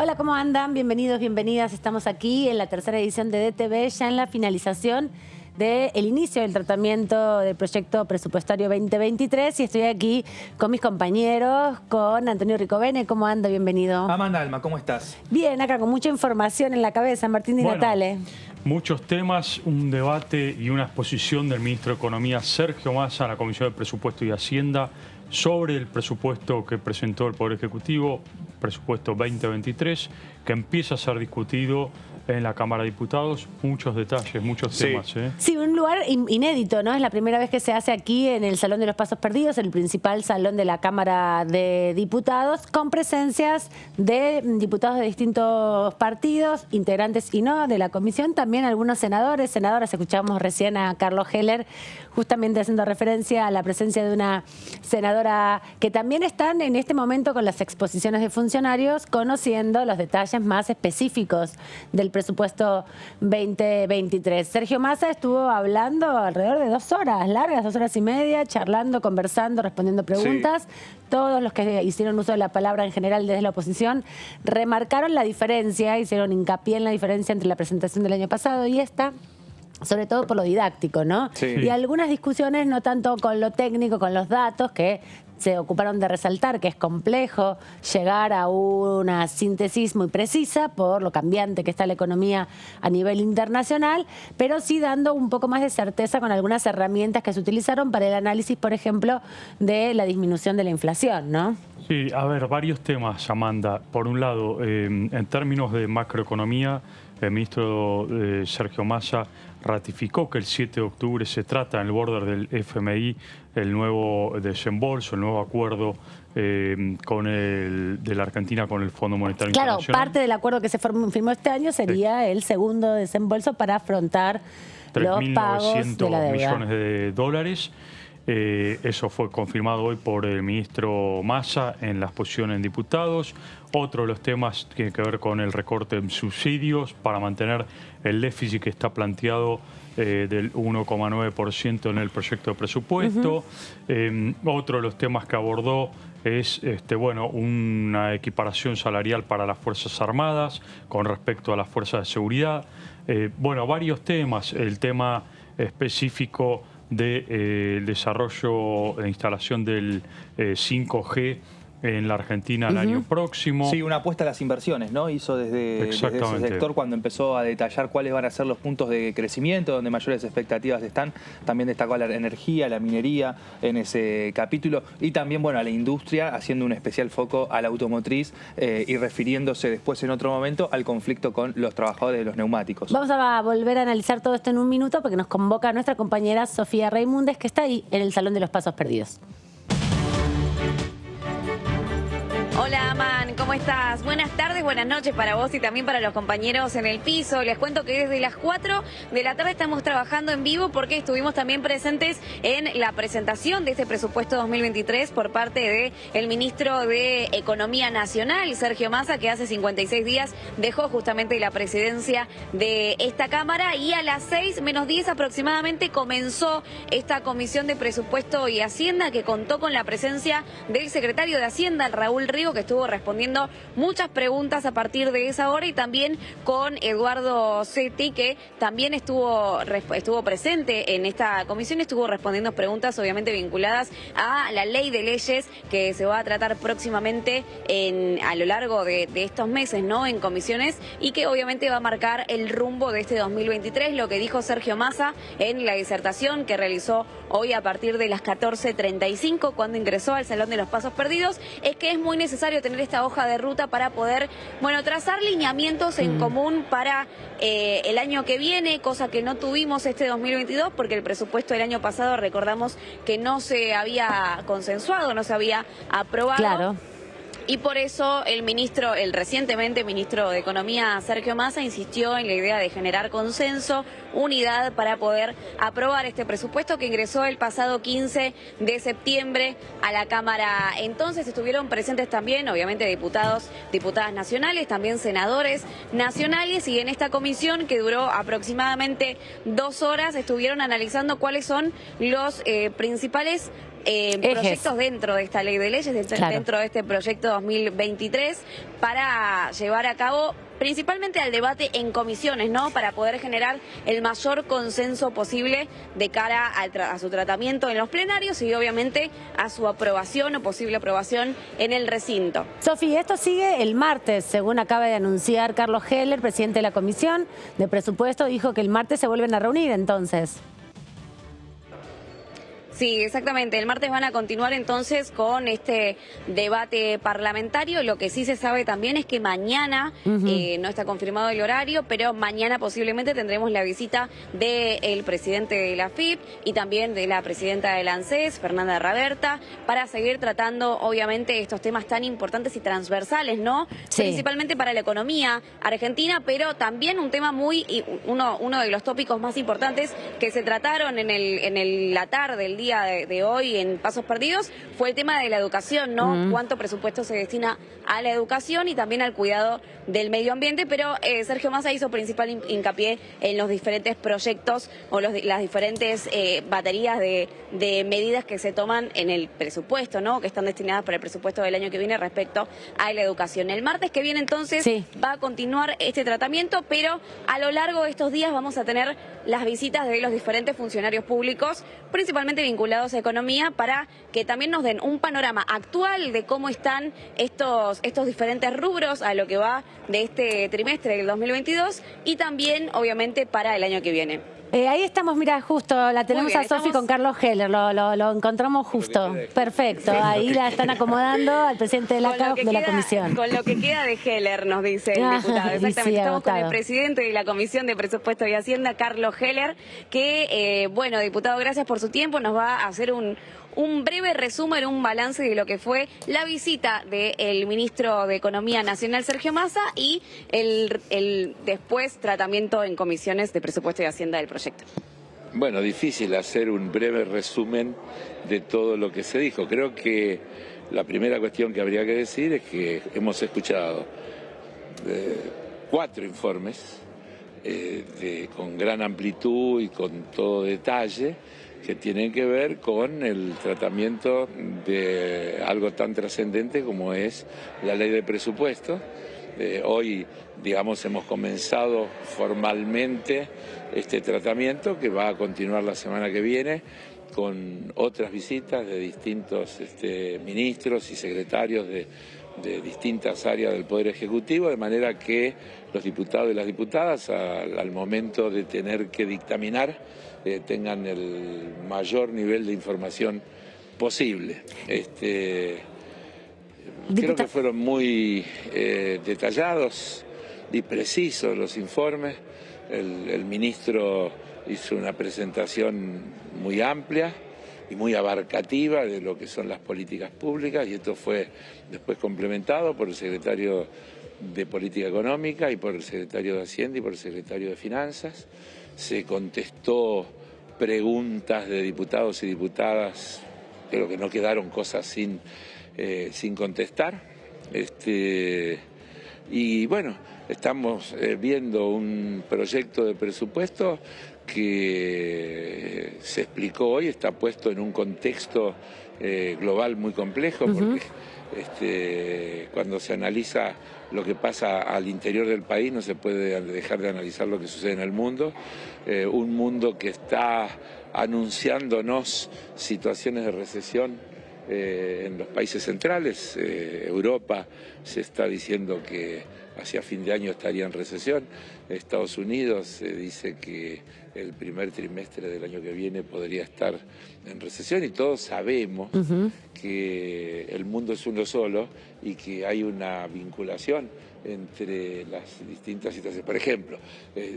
Hola, ¿cómo andan? Bienvenidos, bienvenidas. Estamos aquí en la tercera edición de DTV, ya en la finalización del inicio del tratamiento del proyecto presupuestario 2023 y estoy aquí con mis compañeros, con Antonio Ricovene. ¿Cómo anda? Bienvenido. Amanda Alma, ¿cómo estás? Bien, acá con mucha información en la cabeza, Martín Di Natale. Muchos temas, un debate y una exposición del ministro de Economía, Sergio Massa, en la Comisión de Presupuesto y Hacienda sobre el presupuesto que presentó el Poder Ejecutivo, presupuesto 2023, que empieza a ser discutido en la Cámara de Diputados. Muchos detalles, muchos temas. Sí, un lugar inédito, ¿no? Es la primera vez que se hace aquí en el Salón de los Pasos Perdidos, el principal salón de la Cámara de Diputados, con presencias de diputados de distintos partidos, integrantes y no de la comisión, también algunos senadores, senadoras. Escuchamos recién a Carlos Heller, justamente haciendo referencia a la presencia de una senadora que también están en este momento con las exposiciones de funcionarios, conociendo los detalles más específicos del presupuesto 2023. Sergio Massa estuvo hablando alrededor de 2 horas, largas, 2 horas y media, charlando, conversando, respondiendo preguntas. Sí. Todos los que hicieron uso de la palabra en general desde la oposición remarcaron la diferencia, hicieron hincapié en la diferencia entre la presentación del año pasado y esta, sobre todo por lo didáctico, ¿no? Sí. Y algunas discusiones no tanto con lo técnico, con los datos, que se ocuparon de resaltar que es complejo llegar a una síntesis muy precisa por lo cambiante que está la economía a nivel internacional, pero sí dando un poco más de certeza con algunas herramientas que se utilizaron para el análisis, por ejemplo, de la disminución de la inflación, ¿no? Sí, a ver, varios temas, Amanda. Por un lado, en términos de macroeconomía, el ministro Sergio Massa ratificó que el 7 de octubre se trata en el border del FMI el nuevo desembolso, el nuevo acuerdo de la Argentina con el Fondo Monetario Internacional. Claro, parte del acuerdo que se firmó este año sería el segundo desembolso para afrontar los pagos de la deuda. 3.900 millones de dólares. Eso fue confirmado hoy por el ministro Massa en la exposición en diputados. Otro de los temas tiene que ver con el recorte en subsidios para mantener el déficit que está planteado del 1,9% en el proyecto de presupuesto. Otro de los temas que abordó es una equiparación salarial para las Fuerzas Armadas con respecto a las Fuerzas de Seguridad. Varios temas. El tema específico del desarrollo e instalación del 5G en la Argentina el año próximo. Sí, una apuesta a las inversiones, ¿no? Hizo desde ese sector cuando empezó a detallar cuáles van a ser los puntos de crecimiento, donde mayores expectativas están. También destacó a la energía, la minería en ese capítulo. Y también, a la industria, haciendo un especial foco a la automotriz y refiriéndose después en otro momento al conflicto con los trabajadores de los neumáticos. Vamos a volver a analizar todo esto en un minuto porque nos convoca nuestra compañera Sofía Raimundes, que está ahí en el Salón de los Pasos Perdidos. Hola, Aman, ¿cómo estás? Buenas tardes, buenas noches para vos y también para los compañeros en el piso. Les cuento que desde las 4 de la tarde estamos trabajando en vivo porque estuvimos también presentes en la presentación de este presupuesto 2023 por parte del ministro de Economía Nacional, Sergio Massa, que hace 56 días dejó justamente la presidencia de esta Cámara, y a las 6 menos 10 aproximadamente comenzó esta Comisión de Presupuesto y Hacienda, que contó con la presencia del secretario de Hacienda, Raúl Rigo, que estuvo respondiendo muchas preguntas a partir de esa hora, y también con Eduardo Setti, que también estuvo presente en esta comisión, estuvo respondiendo preguntas obviamente vinculadas a la ley de leyes que se va a tratar próximamente a lo largo de estos meses, ¿no? En comisiones, y que obviamente va a marcar el rumbo de este 2023. Lo que dijo Sergio Massa en la disertación que realizó hoy a partir de las 14:35 cuando ingresó al Salón de los Pasos Perdidos es que es muy necesario tener esta hoja de ruta para poder, trazar lineamientos en común para el año que viene, cosa que no tuvimos este 2022 porque el presupuesto del año pasado, recordamos que no se había consensuado, no se había aprobado. Claro. Y por eso el recientemente ministro de Economía, Sergio Massa, insistió en la idea de generar consenso unidad para poder aprobar este presupuesto que ingresó el pasado 15 de septiembre a la Cámara. Entonces estuvieron presentes también, obviamente, diputados, diputadas nacionales, también senadores nacionales, y en esta comisión, que duró aproximadamente 2 horas, estuvieron analizando cuáles son los principales proyectos dentro de esta ley de leyes, dentro de este proyecto 2023, para llevar a cabo principalmente al debate en comisiones, ¿no? Para poder generar el mayor consenso posible de cara a su tratamiento en los plenarios y obviamente a su aprobación o posible aprobación en el recinto. Sofi, esto sigue el martes, según acaba de anunciar Carlos Heller, presidente de la Comisión de Presupuesto, dijo que el martes se vuelven a reunir entonces. Sí, exactamente. El martes van a continuar entonces con este debate parlamentario. Lo que sí se sabe también es que mañana, no está confirmado el horario, pero mañana posiblemente tendremos la visita del presidente de la AFIP y también de la presidenta del ANSES, Fernanda Raberta, para seguir tratando, obviamente, estos temas tan importantes y transversales, ¿no? Sí. Principalmente para la economía argentina, pero también un tema uno de los tópicos más importantes que se trataron en la tarde, el día de hoy en Pasos Perdidos, fue el tema de la educación, ¿no? Cuánto presupuesto se destina a la educación y también al cuidado del medio ambiente, pero Sergio Massa hizo principal hincapié en los diferentes proyectos o las diferentes baterías de medidas que se toman en el presupuesto, ¿no? Que están destinadas para el presupuesto del año que viene respecto a la educación. El martes que viene entonces va a continuar este tratamiento, pero a lo largo de estos días vamos a tener las visitas de los diferentes funcionarios públicos, principalmente vinculados a economía, para que también nos den un panorama actual de cómo están estos diferentes rubros a lo que va de este trimestre del 2022 y también, obviamente, para el año que viene. Ahí estamos, mira, justo, la tenemos a Sofi con Carlos Heller, lo encontramos justo, perfecto, ahí la están acomodando al presidente de la comisión. Con lo que queda de Heller, nos dice el diputado, exactamente, sí, estamos con el presidente de la Comisión de Presupuesto y Hacienda, Carlos Heller, que, bueno, diputado, gracias por su tiempo, nos va a hacer un breve resumen, un balance de lo que fue la visita del ministro de Economía Nacional, Sergio Massa, y el después tratamiento en comisiones de presupuesto y hacienda del proyecto. Bueno, difícil hacer un breve resumen de todo lo que se dijo. Creo que la primera cuestión que habría que decir es que hemos escuchado 4 informes con gran amplitud y con todo detalle, que tienen que ver con el tratamiento de algo tan trascendente como es la ley de presupuesto. Hoy, digamos, hemos comenzado formalmente este tratamiento, que va a continuar la semana que viene con otras visitas de distintos ministros y secretarios de distintas áreas del Poder Ejecutivo, de manera que los diputados y las diputadas, al momento de tener que dictaminar, tengan el mayor nivel de información posible. Creo que fueron muy detallados y precisos los informes. El ministro hizo una presentación muy amplia y muy abarcativa de lo que son las políticas públicas, y esto fue después complementado por el secretario de Política Económica y por el secretario de Hacienda y por el secretario de Finanzas. Se contestó preguntas de diputados y diputadas, creo que no quedaron cosas sin contestar. Y bueno, estamos viendo un proyecto de presupuesto que se explicó hoy, está puesto en un contexto global muy complejo, porque cuando se analiza lo que pasa al interior del país no se puede dejar de analizar lo que sucede en el mundo, un mundo que está anunciándonos situaciones de recesión en los países centrales. Europa se está diciendo que hacia fin de año estaría en recesión. Estados Unidos dice que el primer trimestre del año que viene podría estar en recesión, y todos sabemos que el mundo es uno solo y que hay una vinculación entre las distintas situaciones. Por ejemplo,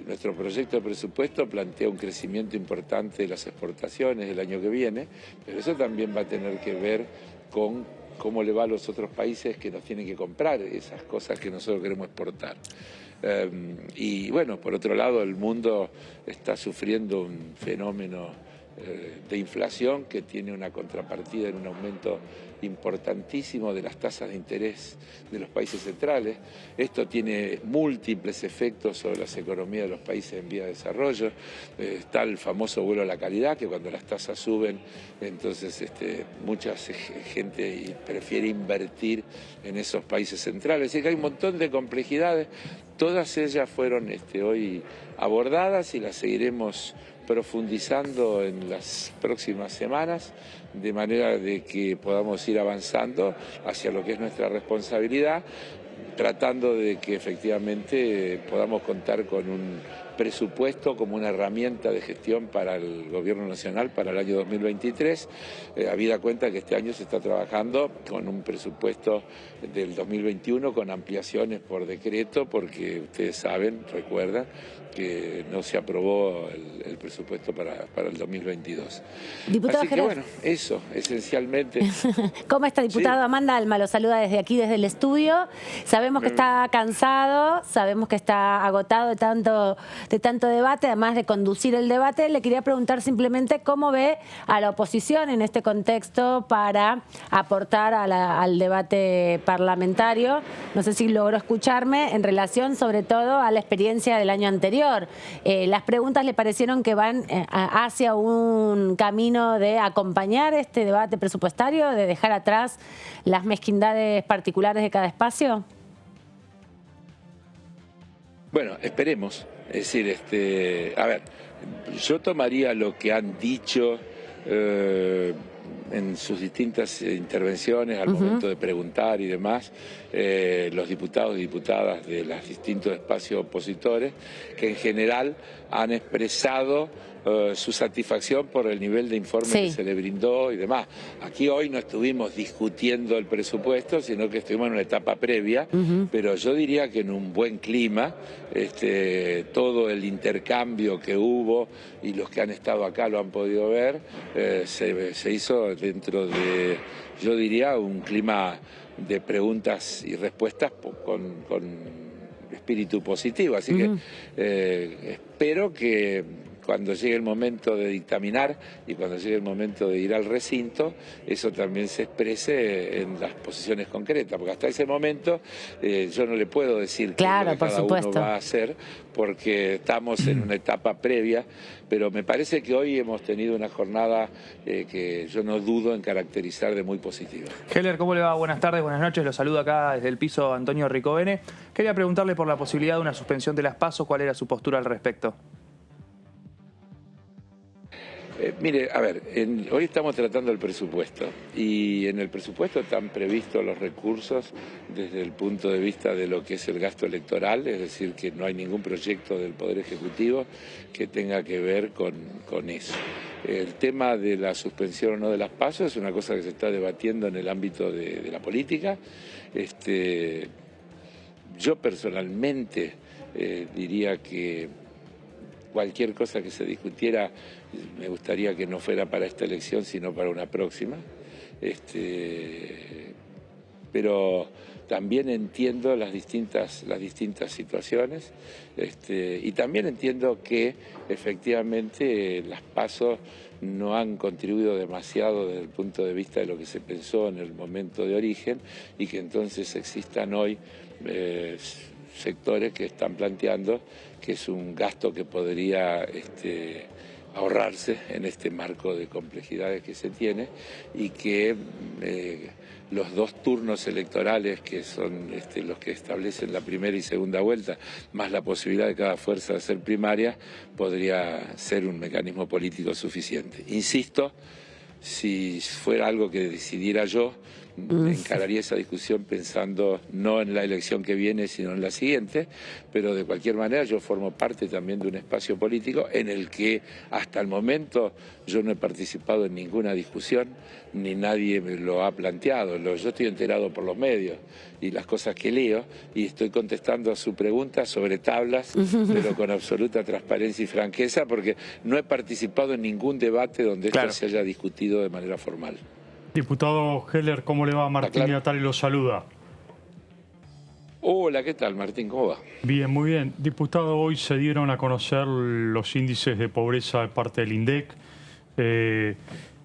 nuestro proyecto de presupuesto plantea un crecimiento importante de las exportaciones el año que viene, pero eso también va a tener que ver con cómo le va a los otros países que nos tienen que comprar esas cosas que nosotros queremos exportar. Y bueno, por otro lado, el mundo está sufriendo un fenómeno de inflación que tiene una contrapartida en un aumento importantísimo de las tasas de interés de los países centrales. Esto tiene múltiples efectos sobre las economías de los países en vía de desarrollo. Está el famoso vuelo a la calidad, que cuando las tasas suben, entonces mucha gente prefiere invertir en esos países centrales. Así que hay un montón de complejidades. Todas ellas fueron hoy abordadas y las seguiremos profundizando en las próximas semanas, de manera de que podamos ir avanzando hacia lo que es nuestra responsabilidad, tratando de que efectivamente podamos contar con un presupuesto como una herramienta de gestión para el Gobierno Nacional para el año 2023, habida cuenta que este año se está trabajando con un presupuesto del 2021 con ampliaciones por decreto, porque ustedes saben, recuerdan, que no se aprobó el presupuesto para el 2022. Diputado Así que Gerardo, bueno, eso, esencialmente. ¿Cómo está, diputado? Sí. Amanda Alma lo saluda desde aquí, desde el estudio. Sabemos que está cansado, sabemos que está agotado de tanto debate, además de conducir el debate. Le quería preguntar simplemente cómo ve a la oposición en este contexto para aportar al debate parlamentario. No sé si logró escucharme en relación sobre todo a la experiencia del año anterior. Las preguntas le parecieron que van hacia un camino de acompañar este debate presupuestario, de dejar atrás las mezquindades particulares de cada espacio. Bueno, esperemos. Es decir, a ver, yo tomaría lo que han dicho en sus distintas intervenciones al momento de preguntar y demás, los diputados y diputadas de los distintos espacios opositores, que en general han expresado su satisfacción por el nivel de informe que se le brindó y demás. Aquí hoy no estuvimos discutiendo el presupuesto, sino que estuvimos en una etapa previa, pero yo diría que en un buen clima, todo el intercambio que hubo, y los que han estado acá lo han podido ver, se hizo dentro de, yo diría, un clima de preguntas y respuestas con espíritu positivo. Así que espero que cuando llegue el momento de dictaminar y cuando llegue el momento de ir al recinto, eso también se exprese en las posiciones concretas, porque hasta ese momento yo no le puedo decir qué es lo que cada uno va a hacer, porque estamos en una etapa previa, pero me parece que hoy hemos tenido una jornada que yo no dudo en caracterizar de muy positiva. Heller, ¿cómo le va? Buenas tardes, buenas noches. Lo saluda acá desde el piso Antonio Ricovene. Quería preguntarle por la posibilidad de una suspensión de las PASO. ¿Cuál era su postura al respecto? Mire, a ver, hoy estamos tratando el presupuesto y en el presupuesto están previstos los recursos desde el punto de vista de lo que es el gasto electoral, es decir, que no hay ningún proyecto del Poder Ejecutivo que tenga que ver con eso. El tema de la suspensión o no de las PASO es una cosa que se está debatiendo en el ámbito de la política. Yo personalmente diría que cualquier cosa que se discutiera me gustaría que no fuera para esta elección, sino para una próxima. Pero también entiendo las distintas situaciones y también entiendo que efectivamente las PASO no han contribuido demasiado desde el punto de vista de lo que se pensó en el momento de origen y que entonces existan hoy sectores que están planteando que es un gasto que podría ahorrarse en este marco de complejidades que se tiene y que los dos turnos electorales que son los que establecen la primera y segunda vuelta, más la posibilidad de cada fuerza de hacer primaria, podría ser un mecanismo político suficiente. Insisto, si fuera algo que decidiera yo, encararía esa discusión pensando no en la elección que viene, sino en la siguiente, pero de cualquier manera yo formo parte también de un espacio político en el que hasta el momento yo no he participado en ninguna discusión, ni nadie me lo ha planteado. Yo estoy enterado por los medios y las cosas que leo y estoy contestando a su pregunta sobre tablas, pero con absoluta transparencia y franqueza, porque no he participado en ningún debate donde esto se haya discutido de manera formal. Diputado Heller, ¿cómo le va? Martín Natali lo saluda. Hola, ¿qué tal, Martín? ¿Cómo va? Bien, muy bien. Diputado, hoy se dieron a conocer los índices de pobreza de parte del INDEC.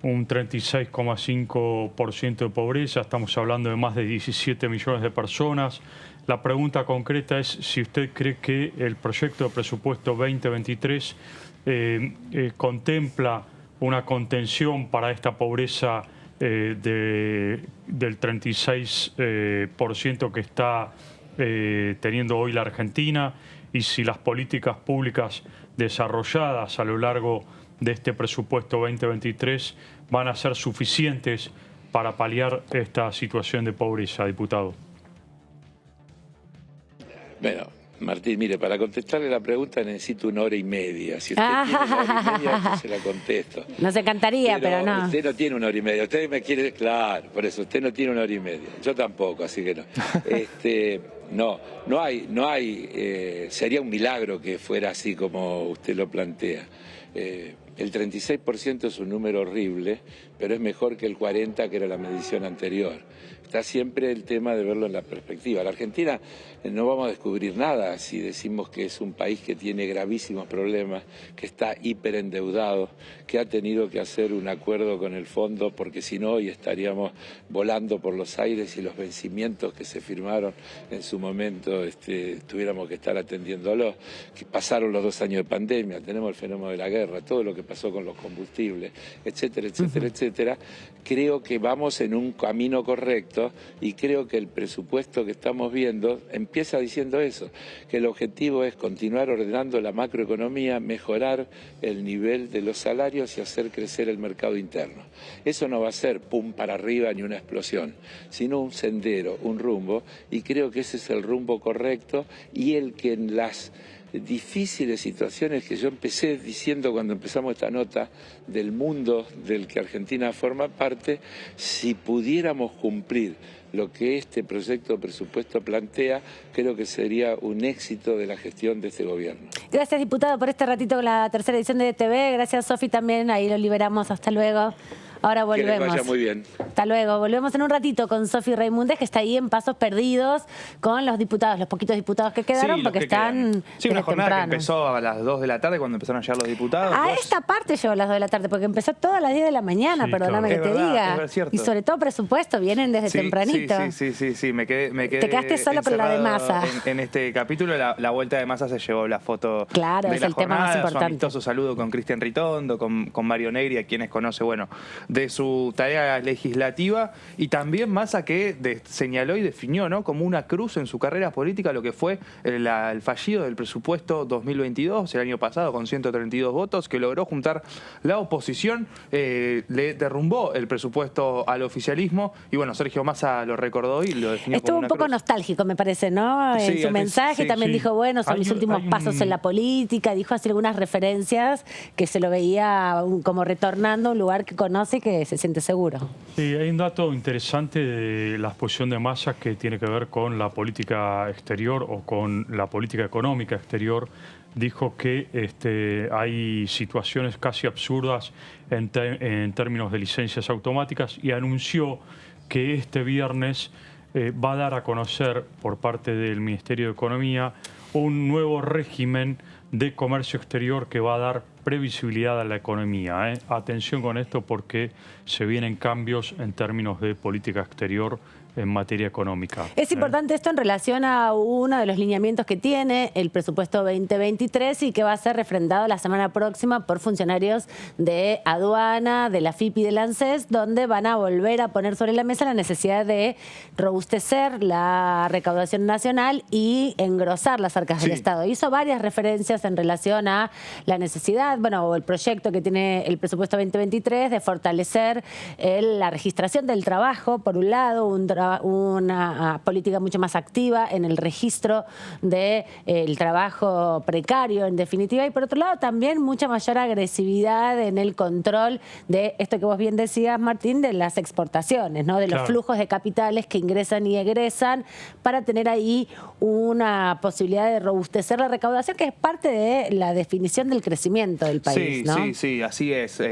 Un 36,5% de pobreza, estamos hablando de más de 17 millones de personas. La pregunta concreta es si usted cree que el proyecto de presupuesto 2023 contempla una contención para esta pobreza del 36% que está teniendo hoy la Argentina, y si las políticas públicas desarrolladas a lo largo de este presupuesto 2023 van a ser suficientes para paliar esta situación de pobreza, diputado. Bueno, Martín, mire, para contestarle la pregunta necesito 1 hora y media. Si usted tiene 1 hora y media, yo se la contesto. Nos encantaría, pero no. Usted no tiene 1 hora y media. Usted me quiere, claro, por eso, usted no tiene 1 hora y media. Yo tampoco, así que no. No hay, sería un milagro que fuera así como usted lo plantea. El 36% es un número horrible, pero es mejor que el 40%, que era la medición anterior. Está siempre el tema de verlo en la perspectiva. La Argentina no vamos a descubrir nada si decimos que es un país que tiene gravísimos problemas, que está hiperendeudado, que ha tenido que hacer un acuerdo con el fondo, porque si no hoy estaríamos volando por los aires y los vencimientos que se firmaron en su momento tuviéramos que estar atendiéndolos, que pasaron los 2 años de pandemia, tenemos el fenómeno de la guerra, todo lo que pasó con los combustibles, etcétera, etcétera, etcétera. Creo que vamos en un camino correcto y creo que el presupuesto que estamos viendo empieza diciendo eso, que el objetivo es continuar ordenando la macroeconomía, mejorar el nivel de los salarios y hacer crecer el mercado interno. Eso no va a ser pum para arriba ni una explosión, sino un sendero, un rumbo, y creo que ese es el rumbo correcto y el que en las difíciles situaciones que yo empecé diciendo cuando empezamos esta nota del mundo del que Argentina forma parte, si pudiéramos cumplir lo que este proyecto de presupuesto plantea, creo que sería un éxito de la gestión de este gobierno. Gracias, diputado, por este ratito con la tercera edición de TV. Gracias, Sofi, también. Ahí lo liberamos. Hasta luego. Ahora volvemos. Que les vaya muy bien. Hasta luego. Volvemos en un ratito con Sofi Raimundes, que está ahí en Pasos Perdidos con los diputados, los poquitos diputados que quedaron, porque están Sí, una jornada temprano. que empezó a las 2 de la tarde cuando empezaron a llegar los diputados. A esta parte llegó a las 2 de la tarde, porque empezó todo a las 10 de la mañana, Sí, perdóname claro. que te diga. Es cierto. Y sobre todo presupuesto, vienen desde tempranito. Sí, me quedé Te quedaste solo con la de Massa. En este capítulo, la vuelta de Massa se llevó la foto Claro, de es la el tema más jornada, importante. su amistoso saludo con Cristian Ritondo, con Mario Negri, a quienes conoce, bueno, de su tarea legislativa, y también Massa que señaló y definió, ¿no?, como una cruz en su carrera política lo que fue el fallido del presupuesto 2022, el año pasado, con 132 votos, que logró juntar la oposición, le derrumbó el presupuesto al oficialismo, y bueno, Sergio Massa lo recordó y lo definió Estuvo como un una poco cruz. nostálgico, me parece, ¿no? En Sí, su mensaje sí, también sí. dijo, bueno, son mis últimos pasos en la política, dijo así algunas referencias que se lo veía como retornando a un lugar que conoce y que se siente seguro. Sí, hay un dato interesante de la exposición de Massa que tiene que ver con la política exterior o con la política económica exterior. Dijo que hay situaciones casi absurdas en términos de licencias automáticas, y anunció que este viernes va a dar a conocer por parte del Ministerio de Economía un nuevo régimen de comercio exterior que va a dar previsibilidad a la economía. Atención con esto, porque se vienen cambios en términos de política exterior en materia económica. Es importante esto en relación a uno de los lineamientos que tiene el presupuesto 2023 y que va a ser refrendado la semana próxima por funcionarios de aduana, de la FIP y del ANSES, donde van a volver a poner sobre la mesa la necesidad de robustecer la recaudación nacional y engrosar las arcas del Estado. Hizo varias referencias en relación a la necesidad, bueno, o el proyecto que tiene el presupuesto 2023 de fortalecer la registración del trabajo, por un lado, una política mucho más activa en el registro del trabajo precario, en definitiva, y por otro lado también mucha mayor agresividad en el control de esto que vos bien decías, Martín, de las exportaciones, ¿no?, de los flujos de capitales que ingresan y egresan, para tener ahí una posibilidad de robustecer la recaudación, que es parte de la definición del crecimiento del país, ¿no? Sí, así es.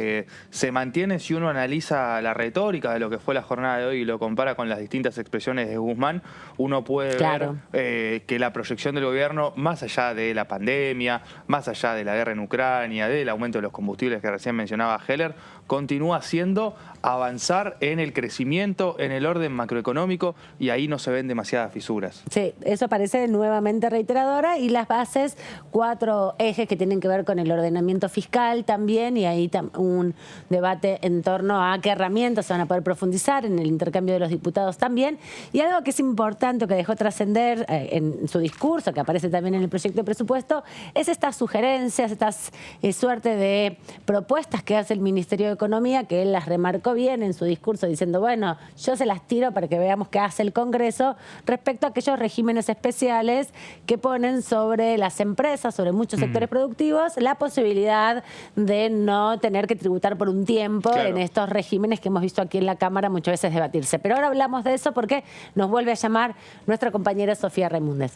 Se mantiene, si uno analiza la retórica de lo que fue la jornada de hoy y lo compara con las distintas distintas expresiones de Guzmán, uno puede ver que la proyección del gobierno, más allá de la pandemia, más allá de la guerra en Ucrania, del aumento de los combustibles que recién mencionaba Heller, continúa siendo avanzar en el crecimiento, en el orden macroeconómico, y ahí no se ven demasiadas fisuras. Sí, eso parece nuevamente reiteradora, y las bases, 4 ejes que tienen que ver con el ordenamiento fiscal también, y ahí un debate en torno a qué herramientas se van a poder profundizar en el intercambio de los diputados también. Y algo que es importante, que dejó trascender en su discurso, que aparece también en el proyecto de presupuesto, es estas sugerencias, estas suerte de propuestas que hace el Ministerio de Economía, que él las remarcó bien en su discurso, diciendo, bueno, yo se las tiro para que veamos qué hace el Congreso respecto a aquellos regímenes especiales que ponen sobre las empresas, sobre muchos sectores productivos, la posibilidad de no tener que tributar por un tiempo en estos regímenes que hemos visto aquí en la Cámara muchas veces debatirse. Pero ahora hablamos de eso porque nos vuelve a llamar nuestra compañera Sofía Raimundes.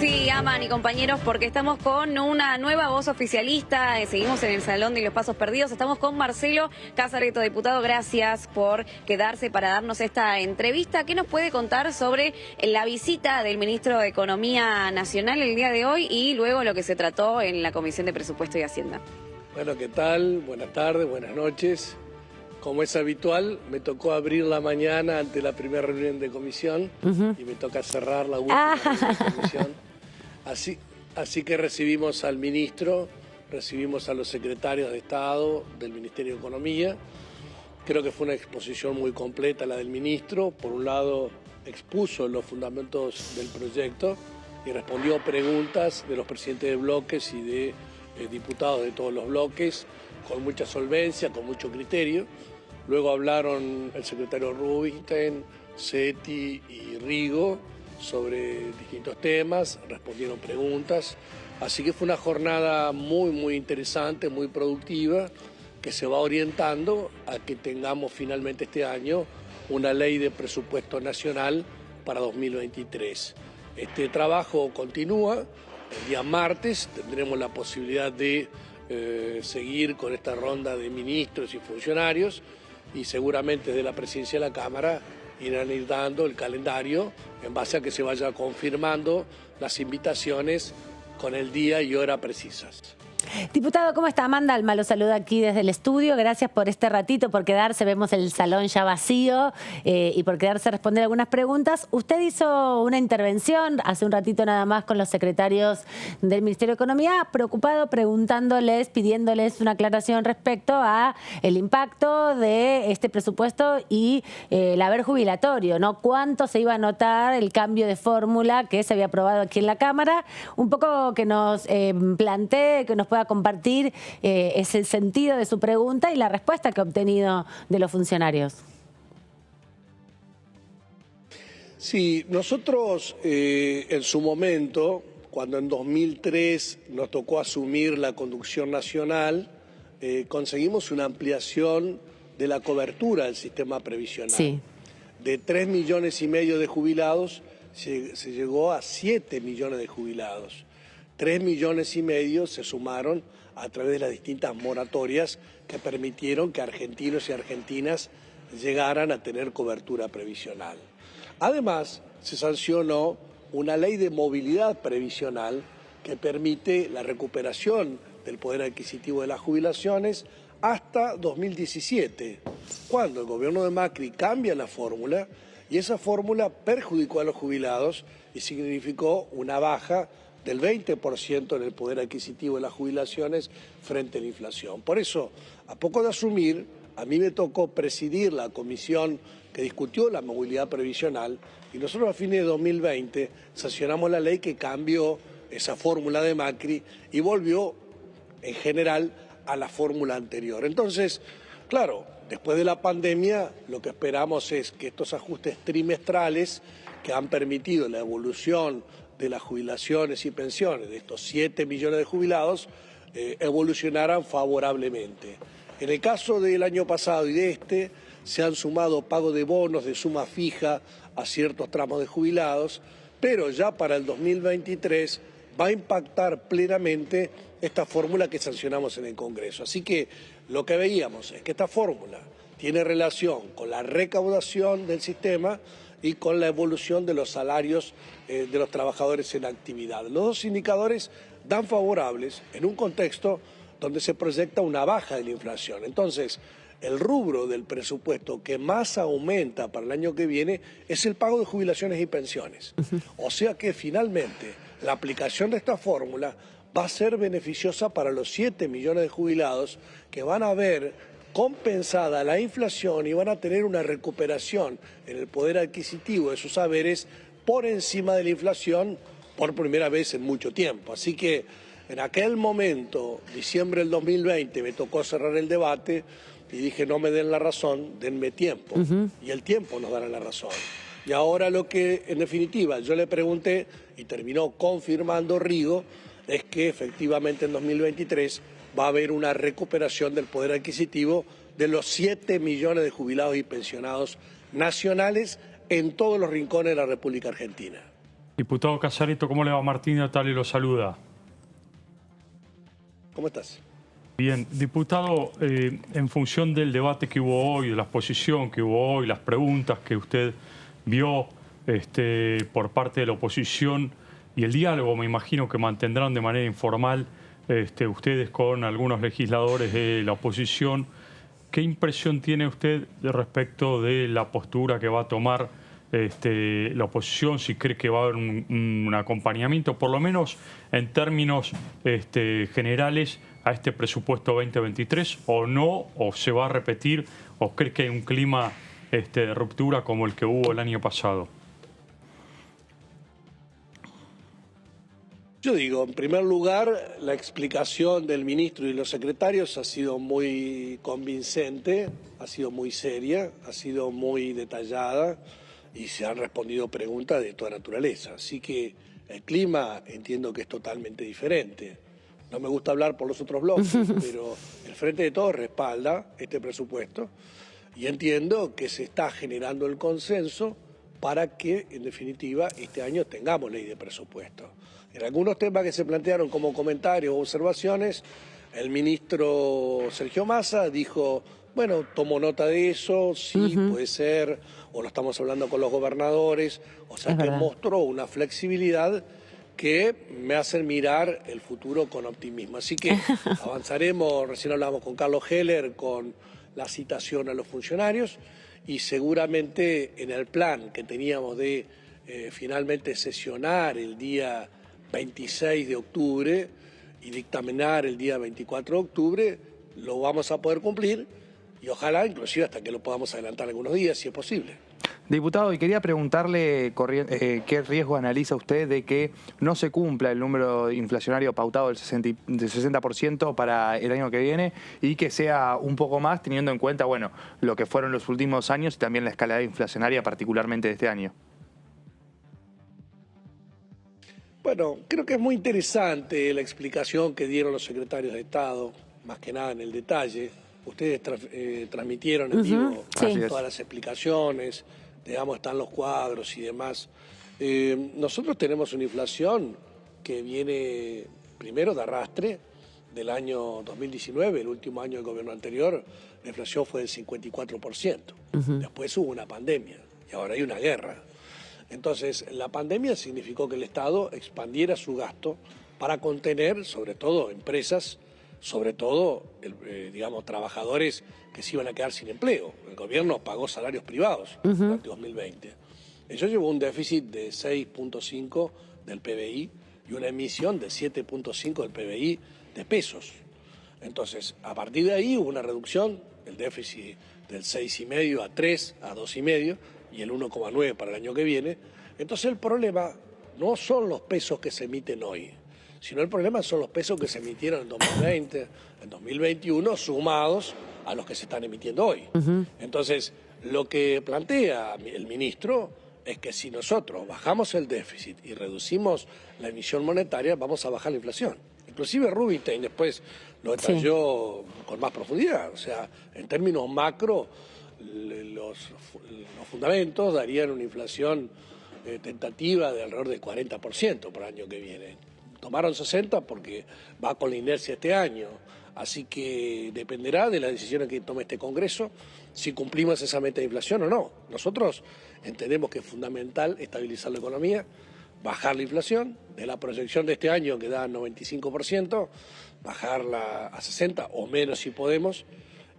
Sí, Aman y compañeros, porque estamos con una nueva voz oficialista, seguimos en el Salón de los Pasos Perdidos, estamos con Marcelo Casareto, diputado, gracias por quedarse para darnos esta entrevista. ¿Qué nos puede contar sobre la visita del ministro de Economía Nacional el día de hoy y luego lo que se trató en la Comisión de Presupuesto y Hacienda? Bueno, ¿qué tal? Buenas tardes, buenas noches. Como es habitual, me tocó abrir la mañana ante la primera reunión de comisión y me toca cerrar la última reunión de comisión. Así que recibimos al ministro, recibimos a los secretarios de Estado del Ministerio de Economía. Creo que fue una exposición muy completa la del ministro. Por un lado, expuso los fundamentos del proyecto y respondió preguntas de los presidentes de bloques y de diputados de todos los bloques con mucha solvencia, con mucho criterio. Luego hablaron el secretario Rubinstein, Seti y Rigo sobre distintos temas, respondieron preguntas. Así que fue una jornada muy interesante, muy productiva, que se va orientando a que tengamos finalmente este año una ley de presupuesto nacional para 2023. Este trabajo continúa. El día martes tendremos la posibilidad de seguir con esta ronda de ministros y funcionarios, y seguramente de la presidencia de la Cámara irán ir dando el calendario en base a que se vaya confirmando las invitaciones con el día y hora precisas. Diputado, ¿cómo está? Amanda Alma lo saluda aquí desde el estudio. Gracias por este ratito, por quedarse. Vemos el salón ya vacío y por quedarse a responder algunas preguntas. Usted hizo una intervención hace un ratito nada más con los secretarios del Ministerio de Economía, preocupado, preguntándoles, pidiéndoles una aclaración respecto a el impacto de este presupuesto y el haber jubilatorio, ¿no? ¿Cuánto se iba a notar el cambio de fórmula que se había aprobado aquí en la Cámara? Un poco que nos plantee, que nos pueda compartir ese sentido de su pregunta y la respuesta que ha obtenido de los funcionarios. Sí, nosotros en su momento, cuando en 2003 nos tocó asumir la conducción nacional, conseguimos una ampliación de la cobertura del sistema previsional. Sí. De 3,5 millones de jubilados se llegó a 7 millones de jubilados. 3,5 millones se sumaron a través de las distintas moratorias que permitieron que argentinos y argentinas llegaran a tener cobertura previsional. Además, se sancionó una ley de movilidad previsional que permite la recuperación del poder adquisitivo de las jubilaciones hasta 2017, cuando el gobierno de Macri cambia la fórmula, y esa fórmula perjudicó a los jubilados y significó una baja del 20% en el poder adquisitivo de las jubilaciones frente a la inflación. Por eso, a poco de asumir, a mí me tocó presidir la comisión que discutió la movilidad previsional, y nosotros a fines de 2020 sancionamos la ley que cambió esa fórmula de Macri y volvió en general a la fórmula anterior. Entonces, claro, después de la pandemia lo que esperamos es que estos ajustes trimestrales que han permitido la evolución de las jubilaciones y pensiones de estos 7 millones de jubilados evolucionaran favorablemente. En el caso del año pasado y de este, se han sumado pagos de bonos de suma fija a ciertos tramos de jubilados, pero ya para el 2023 va a impactar plenamente esta fórmula que sancionamos en el Congreso. Así que lo que veíamos es que esta fórmula tiene relación con la recaudación del sistema y con la evolución de los salarios de los trabajadores en actividad. Los dos indicadores dan favorables en un contexto donde se proyecta una baja de la inflación. Entonces, el rubro del presupuesto que más aumenta para el año que viene es el pago de jubilaciones y pensiones. O sea que finalmente la aplicación de esta fórmula va a ser beneficiosa para los 7 millones de jubilados que van a ver compensada la inflación y van a tener una recuperación en el poder adquisitivo de sus haberes por encima de la inflación por primera vez en mucho tiempo. Así que en aquel momento, diciembre del 2020, me tocó cerrar el debate y dije, no me den la razón, denme tiempo. Y el tiempo nos dará la razón. Y ahora lo que, en definitiva, yo le pregunté y terminó confirmando Rigo, es que efectivamente en 2023 va a haber una recuperación del poder adquisitivo de los 7 millones de jubilados y pensionados nacionales en todos los rincones de la República Argentina. Diputado Casarito, ¿cómo le va? Martín Natale lo saluda. ¿Cómo estás? Bien, diputado, en función del debate que hubo hoy, de la exposición que hubo hoy, las preguntas que usted vio por parte de la oposición y el diálogo, me imagino que mantendrán de manera informal ustedes con algunos legisladores de la oposición, ¿qué impresión tiene usted respecto de la postura que va a tomar la oposición? Si cree que va a haber un acompañamiento, por lo menos en términos generales, a este presupuesto 2023, o no, o se va a repetir, o cree que hay un clima de ruptura como el que hubo el año pasado. Yo digo, en primer lugar, la explicación del ministro y los secretarios ha sido muy convincente, ha sido muy seria, ha sido muy detallada y se han respondido preguntas de toda naturaleza. Así que el clima entiendo que es totalmente diferente. No me gusta hablar por los otros bloques, pero el Frente de Todos respalda este presupuesto y entiendo que se está generando el consenso para que, en definitiva, este año tengamos ley de presupuesto. En algunos temas que se plantearon como comentarios o observaciones, el ministro Sergio Massa dijo, bueno, tomo nota de eso, sí, puede ser, o lo estamos hablando con los gobernadores, o sea que mostró una flexibilidad que me hacen mirar el futuro con optimismo. Así que avanzaremos, recién hablamos con Carlos Heller, con la citación a los funcionarios, y seguramente en el plan que teníamos de finalmente sesionar el día 26 de octubre y dictaminar el día 24 de octubre, lo vamos a poder cumplir y ojalá inclusive hasta que lo podamos adelantar algunos días si es posible. Diputado, y quería preguntarle qué riesgo analiza usted de que no se cumpla el número inflacionario pautado del 60% para el año que viene y que sea un poco más teniendo en cuenta, bueno, lo que fueron los últimos años y también la escalada inflacionaria particularmente de este año. Bueno, creo que es muy interesante la explicación que dieron los secretarios de Estado, más que nada en el detalle. Ustedes transmitieron en vivo todas las explicaciones, digamos, están los cuadros y demás. Nosotros tenemos una inflación que viene primero de arrastre del año 2019, el último año del gobierno anterior, la inflación fue del 54%. Después hubo una pandemia y ahora hay una guerra. Entonces, la pandemia significó que el Estado expandiera su gasto para contener, sobre todo, empresas, sobre todo, digamos, trabajadores que se iban a quedar sin empleo. El gobierno pagó salarios privados durante 2020. Eso llevó un déficit de 6.5 del PBI y una emisión de 7.5 del PBI de pesos. Entonces, a partir de ahí hubo una reducción, el déficit del 6,5 a 3, a 2,5 y el 1,9 para el año que viene. Entonces el problema no son los pesos que se emiten hoy, sino el problema son los pesos que se emitieron en 2020, en 2021, sumados a los que se están emitiendo hoy. Entonces, lo que plantea el ministro es que si nosotros bajamos el déficit y reducimos la emisión monetaria, vamos a bajar la inflación. Inclusive Rubinstein después lo detalló con más profundidad. O sea, en términos macro, los fundamentos darían una inflación tentativa de alrededor del 40% por el año que viene. Tomaron 60 porque va con la inercia este año, así que dependerá de las decisiones que tome este Congreso si cumplimos esa meta de inflación o no. Nosotros entendemos que es fundamental estabilizar la economía, bajar la inflación, de la proyección de este año que da 95%, bajarla a 60% o menos si podemos,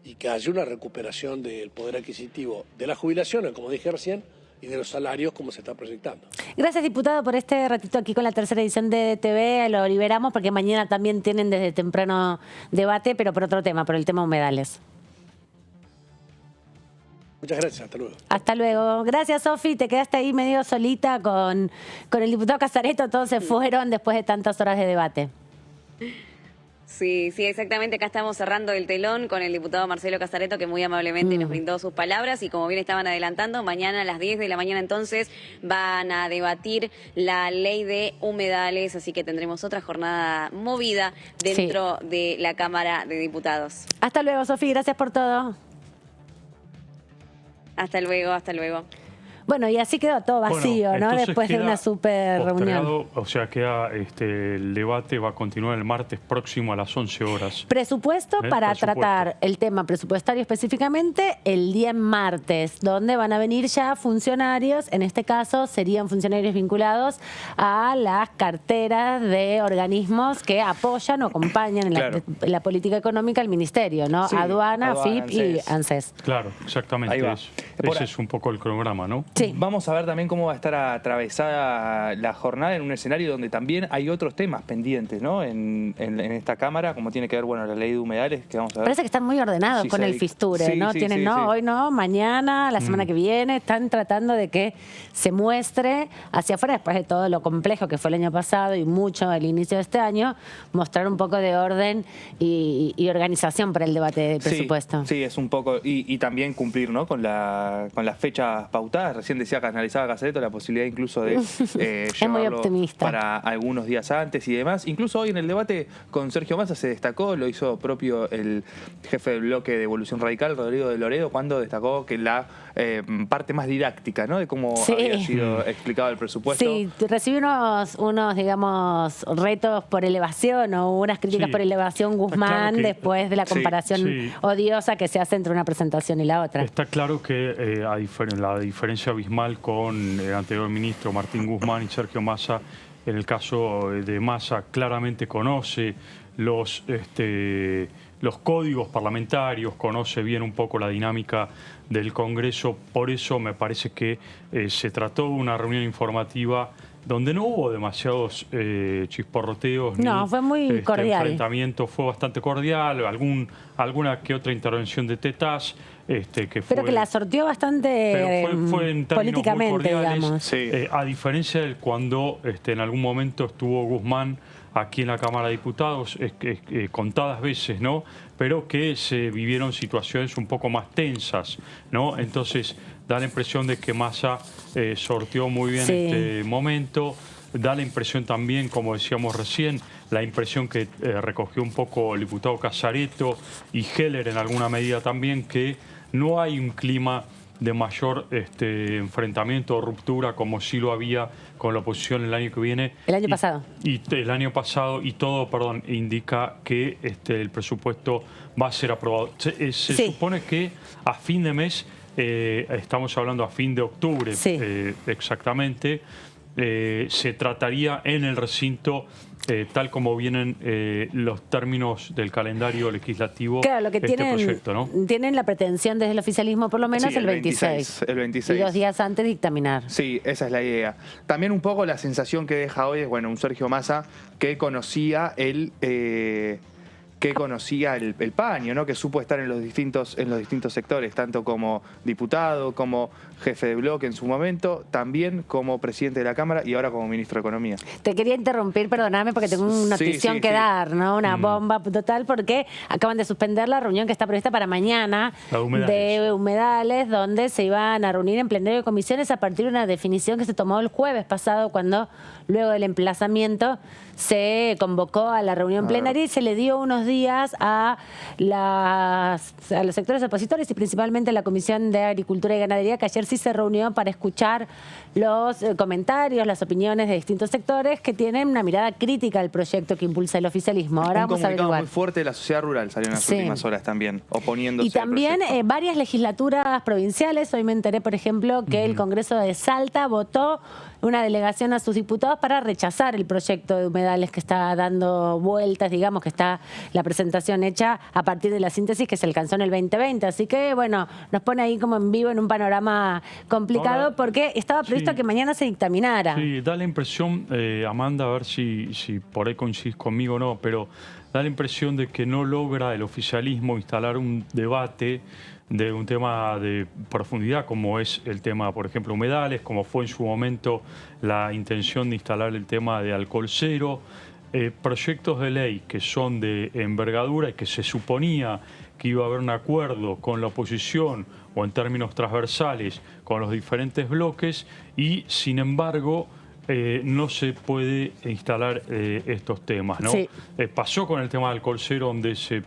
y que haya una recuperación del poder adquisitivo de las jubilaciones, como dije recién, y de los salarios como se está proyectando. Gracias, diputado, por este ratito aquí con la tercera edición de DTV. Lo liberamos porque mañana también tienen desde temprano debate, pero por otro tema, por el tema humedales. Muchas gracias, hasta luego. Hasta luego. Gracias, Sofi. Te quedaste ahí medio solita con el diputado Casareto. Todos se fueron después de tantas horas de debate. Sí, exactamente. Acá estamos cerrando el telón con el diputado Marcelo Casareto, que muy amablemente nos brindó sus palabras. Y como bien estaban adelantando, mañana a las 10 de la mañana entonces van a debatir la ley de humedales. Así que tendremos otra jornada movida dentro de la Cámara de Diputados. Hasta luego, Sofi. Gracias por todo. Hasta luego, hasta luego. Bueno, y así quedó todo vacío, ¿no? Después de una súper reunión. O sea, queda el debate va a continuar el martes próximo a las 11 horas. Presupuesto para tratar el tema presupuestario específicamente el día martes, donde van a venir ya funcionarios, en este caso serían funcionarios vinculados a las carteras de organismos que apoyan o acompañan en la política económica al ministerio, ¿no? Sí, Aduana, FIP y ANSES. Claro, exactamente. Ese es un poco el cronograma, ¿no? Sí. Vamos a ver también cómo va a estar atravesada la jornada en un escenario donde también hay otros temas pendientes, ¿no? En esta Cámara, como tiene que ver, bueno, la ley de humedales, que vamos a ver. Parece que están muy ordenados con el fisture, ¿no? Tienen, hoy no, mañana, la semana que viene, están tratando de que se muestre hacia afuera, después de todo lo complejo que fue el año pasado y mucho el inicio de este año, mostrar un poco de orden y organización para el debate de presupuesto. Sí, es un poco, y también cumplir, ¿no? Con las fechas pautadas. Recién decía que analizaba Casareto la posibilidad incluso de llevarlo para algunos días antes y demás. Incluso hoy en el debate con Sergio Massa se destacó, lo hizo propio el jefe del bloque de Evolución Radical, Rodrigo de Loredo, cuando destacó que la parte más didáctica, ¿no? De cómo había sido explicado el presupuesto. Sí, recibí unos, digamos, retos por elevación o unas críticas por elevación Guzmán después de la comparación odiosa que se hace entre una presentación y la otra. Está claro que la diferencia abismal con el anterior ministro Martín Guzmán y Sergio Massa, en el caso de Massa claramente conoce los códigos parlamentarios, conoce bien un poco la dinámica del Congreso, por eso me parece que se trató de una reunión informativa donde no hubo demasiados chisporroteos. No, fue muy cordial. El enfrentamiento fue bastante cordial, alguna que otra intervención de tetas. Pero que la sorteó bastante fue en políticamente, digamos. Sí. A diferencia de cuando en algún momento estuvo Guzmán aquí en la Cámara de Diputados, contadas veces, ¿no? Pero que se vivieron situaciones un poco más tensas, ¿no? Entonces da la impresión de que Massa sorteó muy bien este momento. Da la impresión también, como decíamos recién, la impresión que recogió un poco el diputado Casareto y Heller en alguna medida también, que no hay un clima de mayor enfrentamiento o ruptura como sí lo había con la oposición el año que viene. El año pasado. Y el año pasado, y todo, indica que el presupuesto va a ser aprobado. Se supone que a fin de mes, estamos hablando a fin de octubre exactamente, se trataría en el recinto tal como vienen los términos del calendario legislativo. Claro, lo que proyecto, ¿no? Tienen la pretensión desde el oficialismo por lo menos el 26. El 26. Y 2 días antes dictaminar. Sí, esa es la idea. También un poco la sensación que deja hoy es, bueno, un Sergio Massa que conocía el paño, ¿no? Que supo estar en los distintos sectores, tanto como diputado, como jefe de bloque en su momento, también como presidente de la Cámara y ahora como ministro de Economía. Te quería interrumpir, perdóname, porque tengo una notición que dar, ¿no? Una bomba total, porque acaban de suspender la reunión que está prevista para mañana de humedales, donde se iban a reunir en plenario de comisiones a partir de una definición que se tomó el jueves pasado, cuando luego del emplazamiento se convocó a la reunión plenaria y se le dio unos estos días a los sectores opositores y principalmente a la Comisión de Agricultura y Ganadería, que ayer sí se reunió para escuchar los comentarios, las opiniones de distintos sectores que tienen una mirada crítica al proyecto que impulsa el oficialismo. Ahora vamos a averiguar. Muy fuerte de la sociedad rural salió en las últimas horas también, oponiéndose. Y también varias legislaturas provinciales. Hoy me enteré, por ejemplo, que el Congreso de Salta votó una delegación a sus diputados para rechazar el proyecto de humedales que está dando vueltas, digamos, que está la presentación hecha a partir de la síntesis que se alcanzó en el 2020. Así que, bueno, nos pone ahí como en vivo en un panorama complicado. Ahora, porque estaba previsto que mañana se dictaminara. Sí, da la impresión, Amanda, a ver si por ahí coincidís conmigo o no, pero da la impresión de que no logra el oficialismo instalar un debate de un tema de profundidad como es el tema, por ejemplo, humedales, como fue en su momento la intención de instalar el tema de alcohol cero, proyectos de ley que son de envergadura y que se suponía que iba a haber un acuerdo con la oposición o en términos transversales con los diferentes bloques y, sin embargo, no se puede instalar estos temas, ¿no? Sí. Pasó con el tema del alcohol cero, donde se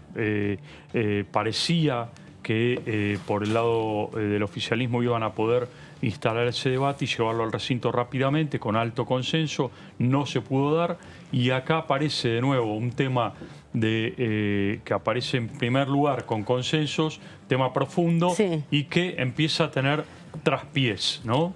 parecía que por el lado del oficialismo iban a poder instalar ese debate y llevarlo al recinto rápidamente, con alto consenso. No se pudo dar y acá aparece de nuevo un tema que aparece en primer lugar con consensos, tema profundo, y que empieza a tener traspiés, ¿no?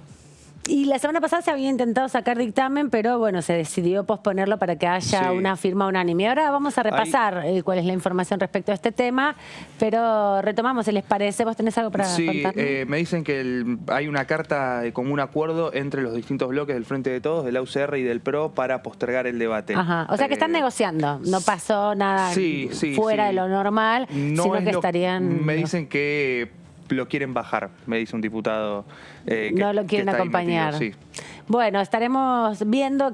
Y la semana pasada se había intentado sacar dictamen, pero bueno, se decidió posponerlo para que haya una firma unánime. Ahora vamos a repasar cuál es la información respecto a este tema, pero retomamos, si les parece. ¿Vos tenés algo para contarnos? Sí, me dicen que hay una carta de común acuerdo entre los distintos bloques del Frente de Todos, del UCR y del PRO, para postergar el debate. Ajá. O sea que están negociando, no pasó nada fuera de lo normal, sino que estarían... Me dicen que lo quieren bajar, me dice un diputado. No lo quieren acompañar. Metido, Bueno, estaremos viendo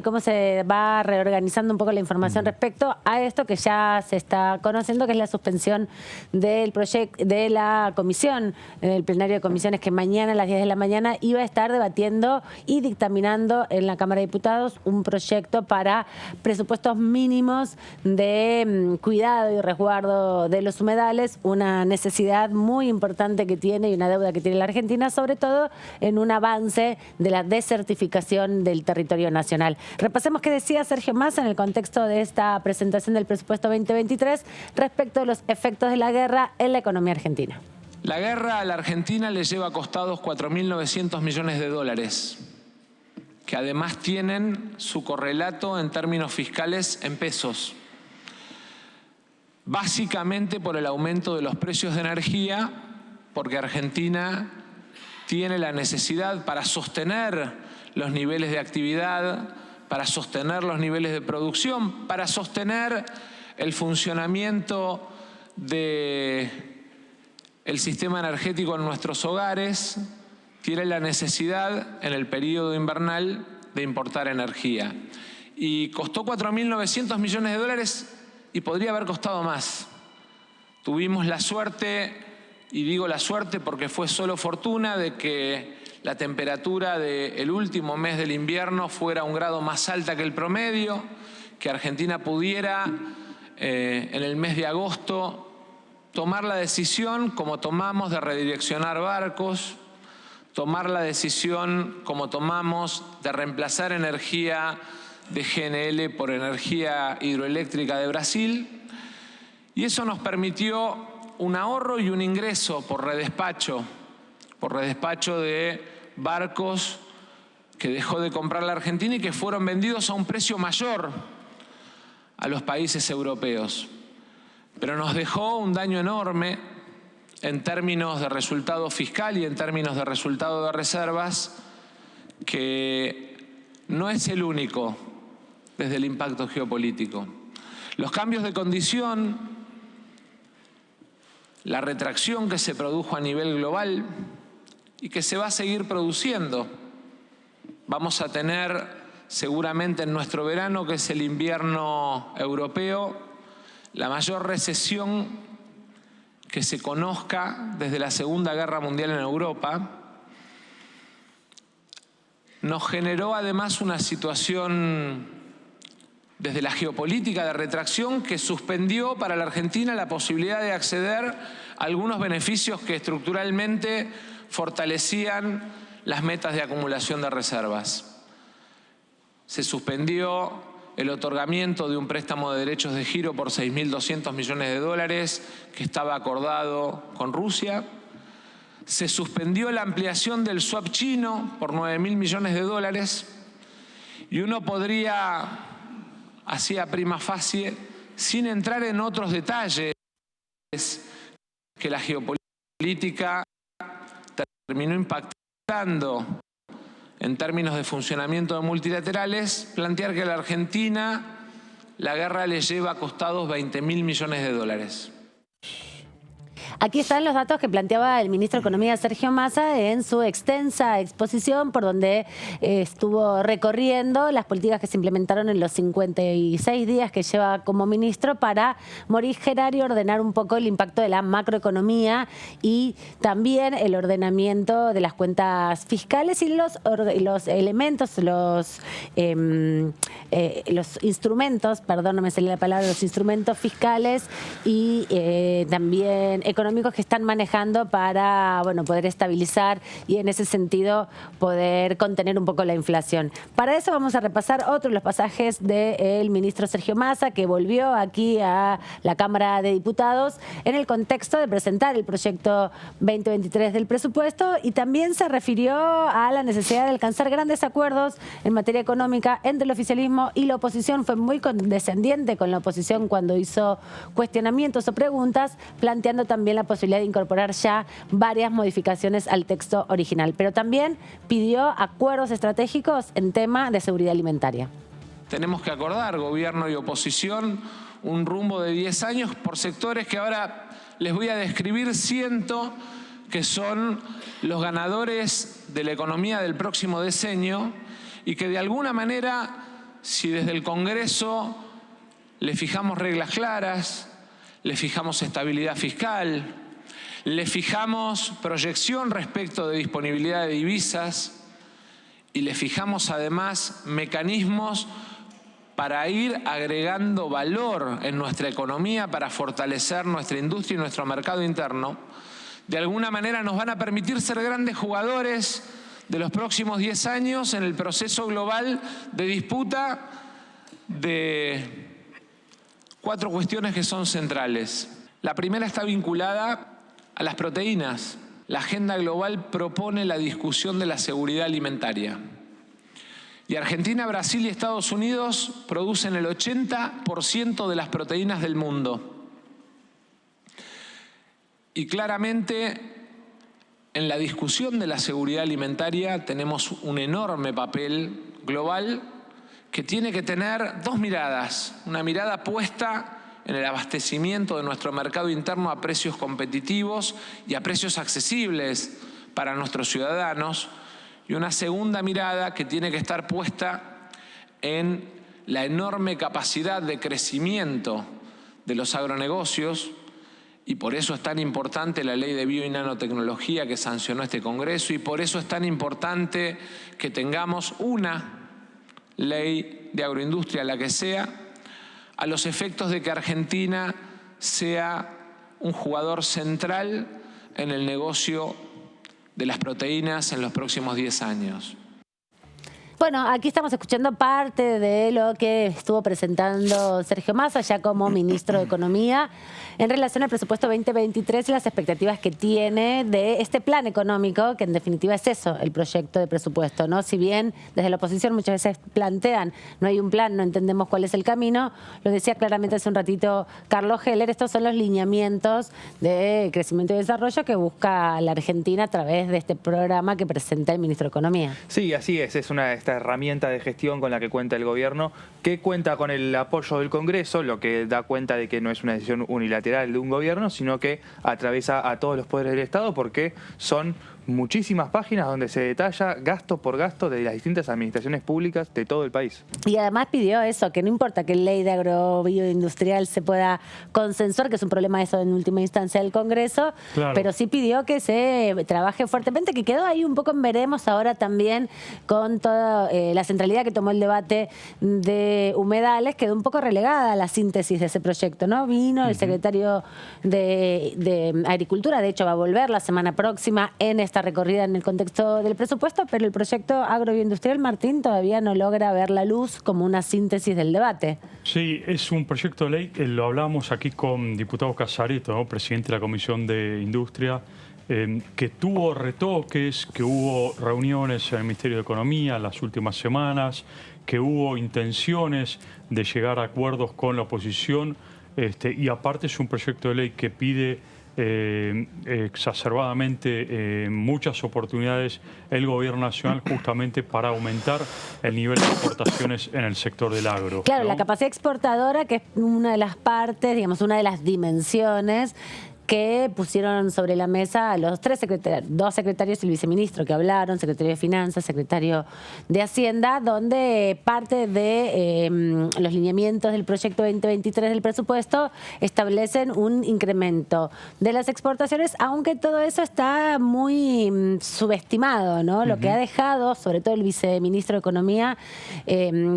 cómo se va reorganizando un poco la información respecto a esto que ya se está conociendo, que es la suspensión del proyecto de la comisión, el plenario de comisiones, que mañana a las 10 de la mañana iba a estar debatiendo y dictaminando en la Cámara de Diputados un proyecto para presupuestos mínimos de cuidado y resguardo de los humedales, una necesidad muy importante que tiene y una deuda que tiene la Argentina, sobre todo en un avance de la desertificación del territorio nacional. Repasemos qué decía Sergio Massa en el contexto de esta presentación del presupuesto 2023 respecto a los efectos de la guerra en la economía argentina. La guerra a la Argentina le lleva costados 4.900 millones de dólares, que además tienen su correlato en términos fiscales en pesos. Básicamente por el aumento de los precios de energía, porque Argentina tiene la necesidad para sostener los niveles de actividad, para sostener los niveles de producción, para sostener el funcionamiento del sistema energético en nuestros hogares, tiene la necesidad en el periodo invernal de importar energía. Y costó 4.900 millones de dólares y podría haber costado más. Tuvimos la suerte, y digo la suerte porque fue solo fortuna, de que la temperatura del último mes del invierno fuera 1 grado más alta que el promedio, que Argentina pudiera en el mes de agosto tomar la decisión, como tomamos, de redireccionar barcos, tomar la decisión, como tomamos, de reemplazar energía de GNL por energía hidroeléctrica de Brasil, y eso nos permitió un ahorro y un ingreso por redespacho de barcos que dejó de comprar la Argentina y que fueron vendidos a un precio mayor a los países europeos. Pero nos dejó un daño enorme en términos de resultado fiscal y en términos de resultado de reservas, que no es el único desde el impacto geopolítico. Los cambios de condición, la retracción que se produjo a nivel global y que se va a seguir produciendo. Vamos a tener seguramente en nuestro verano, que es el invierno europeo, la mayor recesión que se conozca desde la Segunda Guerra Mundial en Europa. Nos generó además una situación desde la geopolítica de retracción que suspendió para la Argentina la posibilidad de acceder a algunos beneficios que estructuralmente fortalecían las metas de acumulación de reservas. Se suspendió el otorgamiento de un préstamo de derechos de giro por 6.200 millones de dólares que estaba acordado con Rusia. Se suspendió la ampliación del swap chino por 9.000 millones de dólares. Y uno podría, así a prima facie, sin entrar en otros detalles, que la geopolítica terminó impactando en términos de funcionamiento de multilaterales, plantear que a la Argentina la guerra le lleva costados 20.000 millones de dólares. Aquí están los datos que planteaba el ministro de Economía, Sergio Massa, en su extensa exposición, por donde estuvo recorriendo las políticas que se implementaron en los 56 días que lleva como ministro para morigerar y ordenar un poco el impacto de la macroeconomía y también el ordenamiento de las cuentas fiscales y los elementos, los instrumentos, perdón, no me salía la palabra, los instrumentos fiscales y también económicos que están manejando para, bueno, poder estabilizar y en ese sentido poder contener un poco la inflación. Para eso vamos a repasar otro de los pasajes del ministro Sergio Massa, que volvió aquí a la Cámara de Diputados en el contexto de presentar el proyecto 2023 del presupuesto, y también se refirió a la necesidad de alcanzar grandes acuerdos en materia económica entre el oficialismo y la oposición. Fue muy condescendiente con la oposición cuando hizo cuestionamientos o preguntas, planteando también la posibilidad de incorporar ya varias modificaciones al texto original. Pero también pidió acuerdos estratégicos en tema de seguridad alimentaria. Tenemos que acordar, gobierno y oposición, un rumbo de 10 años por sectores que ahora les voy a describir. Siento que son los ganadores de la economía del próximo decenio y que de alguna manera, si desde el Congreso le fijamos reglas claras, le fijamos estabilidad fiscal, le fijamos proyección respecto de disponibilidad de divisas y le fijamos además mecanismos para ir agregando valor en nuestra economía, para fortalecer nuestra industria y nuestro mercado interno, de alguna manera nos van a permitir ser grandes jugadores de los próximos 10 años en el proceso global de disputa de 4 cuestiones que son centrales. La primera está vinculada a las proteínas. La agenda global propone la discusión de la seguridad alimentaria. Y Argentina, Brasil y Estados Unidos producen el 80% de las proteínas del mundo. Y claramente, en la discusión de la seguridad alimentaria tenemos un enorme papel global que tiene que tener 2 miradas. Una mirada puesta en el abastecimiento de nuestro mercado interno a precios competitivos y a precios accesibles para nuestros ciudadanos. Y una segunda mirada que tiene que estar puesta en la enorme capacidad de crecimiento de los agronegocios. Y por eso es tan importante la ley de bio y nanotecnología que sancionó este Congreso, y por eso es tan importante que tengamos una ley de agroindustria, la que sea, a los efectos de que Argentina sea un jugador central en el negocio de las proteínas en los próximos 10 años. Bueno, aquí estamos escuchando parte de lo que estuvo presentando Sergio Massa ya como ministro de Economía en relación al presupuesto 2023 y las expectativas que tiene de este plan económico, que en definitiva es eso, el proyecto de presupuesto, ¿no? Si bien desde la oposición muchas veces plantean, no hay un plan, no entendemos cuál es el camino, lo decía claramente hace un ratito Carlos Heller, estos son los lineamientos de crecimiento y desarrollo que busca la Argentina a través de este programa que presenta el ministro de Economía. Sí, así es esta herramienta de gestión con la que cuenta el gobierno, que cuenta con el apoyo del Congreso, lo que da cuenta de que no es una decisión unilateral de un gobierno, sino que atraviesa a todos los poderes del Estado, porque son muchísimas páginas donde se detalla gasto por gasto de las distintas administraciones públicas de todo el país. Y además pidió eso, que no importa que la ley de agrobioindustrial se pueda consensuar, que es un problema eso en última instancia del Congreso, claro, pero sí pidió que se trabaje fuertemente, que quedó ahí un poco en veremos ahora también con toda la centralidad que tomó el debate de humedales, quedó un poco relegada a la síntesis de ese proyecto, ¿no? Vino el secretario de Agricultura, de hecho va a volver la semana próxima en esta recorrida en el contexto del presupuesto, pero el proyecto agrobioindustrial, Martín, todavía no logra ver la luz como una síntesis del debate. Sí, es un proyecto de ley, lo hablábamos aquí con diputado Casareto, ¿no?, presidente de la Comisión de Industria, que tuvo retoques, que hubo reuniones en el Ministerio de Economía en las últimas semanas, que hubo intenciones de llegar a acuerdos con la oposición, y aparte es un proyecto de ley que pide exacerbadamente muchas oportunidades el gobierno nacional justamente para aumentar el nivel de exportaciones en el sector del agro. Claro, ¿no? La capacidad exportadora, que es una de las partes, digamos, una de las dimensiones que pusieron sobre la mesa a los dos secretarios y el viceministro que hablaron, secretario de Finanzas, secretario de Hacienda, donde parte de los lineamientos del proyecto 2023 del presupuesto establecen un incremento de las exportaciones, aunque todo eso está muy subestimado, ¿no? Lo que ha dejado, sobre todo el viceministro de Economía,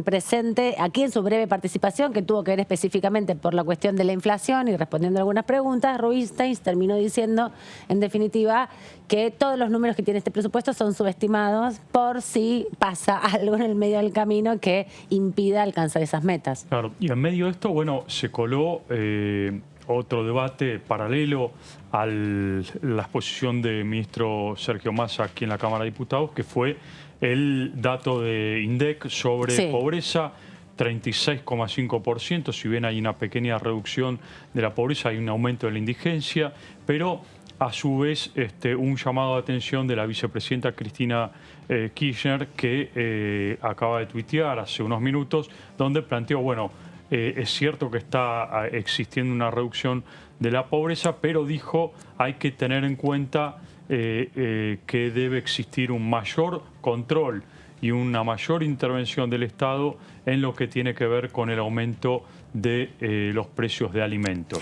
presente aquí en su breve participación, que tuvo que ver específicamente por la cuestión de la inflación y respondiendo a algunas preguntas, Rubinstein terminó diciendo, en definitiva, que todos los números que tiene este presupuesto son subestimados por si pasa algo en el medio del camino que impida alcanzar esas metas. Claro, y en medio de esto, bueno, se coló otro debate paralelo a la exposición del ministro Sergio Massa aquí en la Cámara de Diputados, que fue el dato de INDEC sobre pobreza. 36,5%, si bien hay una pequeña reducción de la pobreza, hay un aumento de la indigencia, pero a su vez un llamado de atención de la vicepresidenta Cristina Kirchner, que acaba de tuitear hace unos minutos, donde planteó, bueno, es cierto que está existiendo una reducción de la pobreza, pero dijo hay que tener en cuenta que debe existir un mayor control y una mayor intervención del Estado en lo que tiene que ver con el aumento de los precios de alimentos.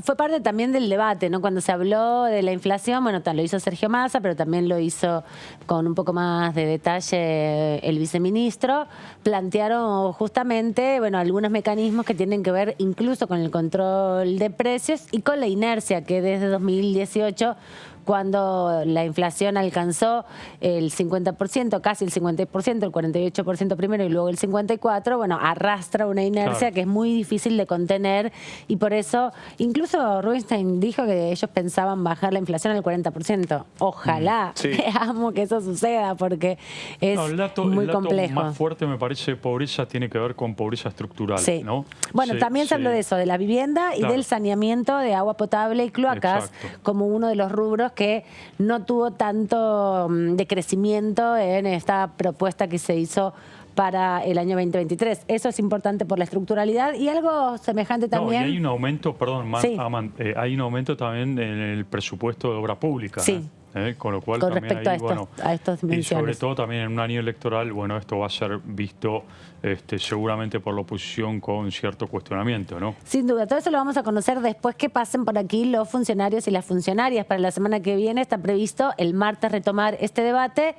Fue parte también del debate, ¿no? Cuando se habló de la inflación, bueno, lo hizo Sergio Massa, pero también lo hizo con un poco más de detalle el viceministro. Plantearon justamente, bueno, algunos mecanismos que tienen que ver incluso con el control de precios y con la inercia que desde 2018, cuando la inflación alcanzó el 50%, casi el 50%, el 48% primero y luego el 54%, bueno, arrastra una inercia que es muy difícil de contener, y por eso incluso Rubinstein dijo que ellos pensaban bajar la inflación al 40%. Ojalá, veamos que eso suceda, porque es muy complejo. El dato más fuerte, me parece, de pobreza tiene que ver con pobreza estructural, ¿no? Bueno, también se habló de eso, de la vivienda y del saneamiento de agua potable y cloacas, como uno de los rubros que no tuvo tanto decrecimiento en esta propuesta que se hizo para el año 2023. Eso es importante por la estructuralidad y algo semejante también. No, y hay un aumento, perdón, Aman, hay un aumento también en el presupuesto de obra pública. Con lo cual con también respecto ahí, a estos y sobre todo también en un año electoral, bueno, esto va a ser visto seguramente por la oposición con cierto cuestionamiento, ¿no? Sin duda, todo eso lo vamos a conocer después que pasen por aquí los funcionarios y las funcionarias. Para la semana que viene está previsto el martes retomar este debate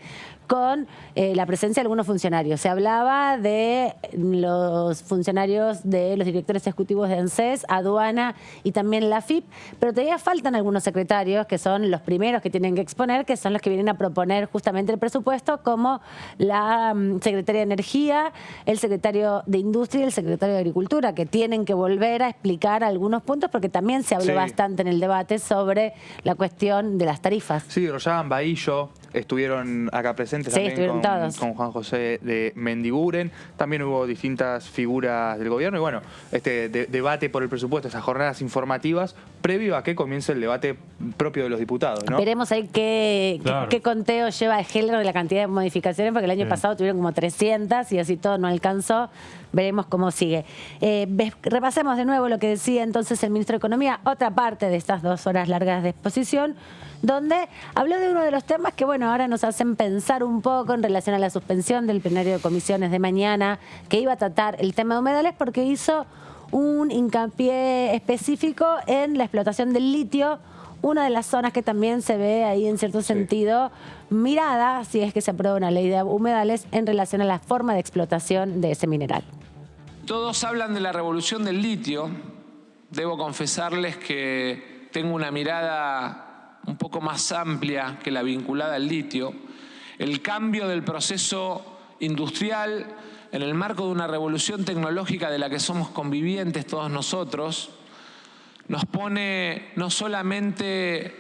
con la presencia de algunos funcionarios. Se hablaba de los funcionarios de los directores ejecutivos de ANSES, Aduana y también la AFIP, pero todavía faltan algunos secretarios que son los primeros que tienen que exponer, que son los que vienen a proponer justamente el presupuesto, como la secretaria de Energía, el secretario de Industria y el secretario de Agricultura, que tienen que volver a explicar algunos puntos, porque también se habló bastante en el debate sobre la cuestión de las tarifas. Sí, Royan, Bahillo estuvieron acá presentes también con Juan José de Mendiguren. También hubo distintas figuras del gobierno y bueno, este debate por el presupuesto, esas jornadas informativas, previo a que comience el debate propio de los diputados, ¿no? Veremos ahí qué conteo lleva Heller de la cantidad de modificaciones, porque el año pasado tuvieron como 300 y así todo no alcanzó. veremos cómo sigue. Repasemos de nuevo lo que decía entonces el ministro de Economía, otra parte de estas 2 horas largas de exposición, donde habló de uno de los temas que, bueno, ahora nos hacen pensar un poco en relación a la suspensión del plenario de comisiones de mañana, que iba a tratar el tema de humedales, porque hizo un hincapié específico en la explotación del litio, una de las zonas que también se ve ahí en cierto sentido mirada, si es que se aprueba una ley de humedales, en relación a la forma de explotación de ese mineral. Todos hablan de la revolución del litio. Debo confesarles que tengo una mirada un poco más amplia que la vinculada al litio. El cambio del proceso industrial en el marco de una revolución tecnológica de la que somos convivientes todos nosotros, nos pone no solamente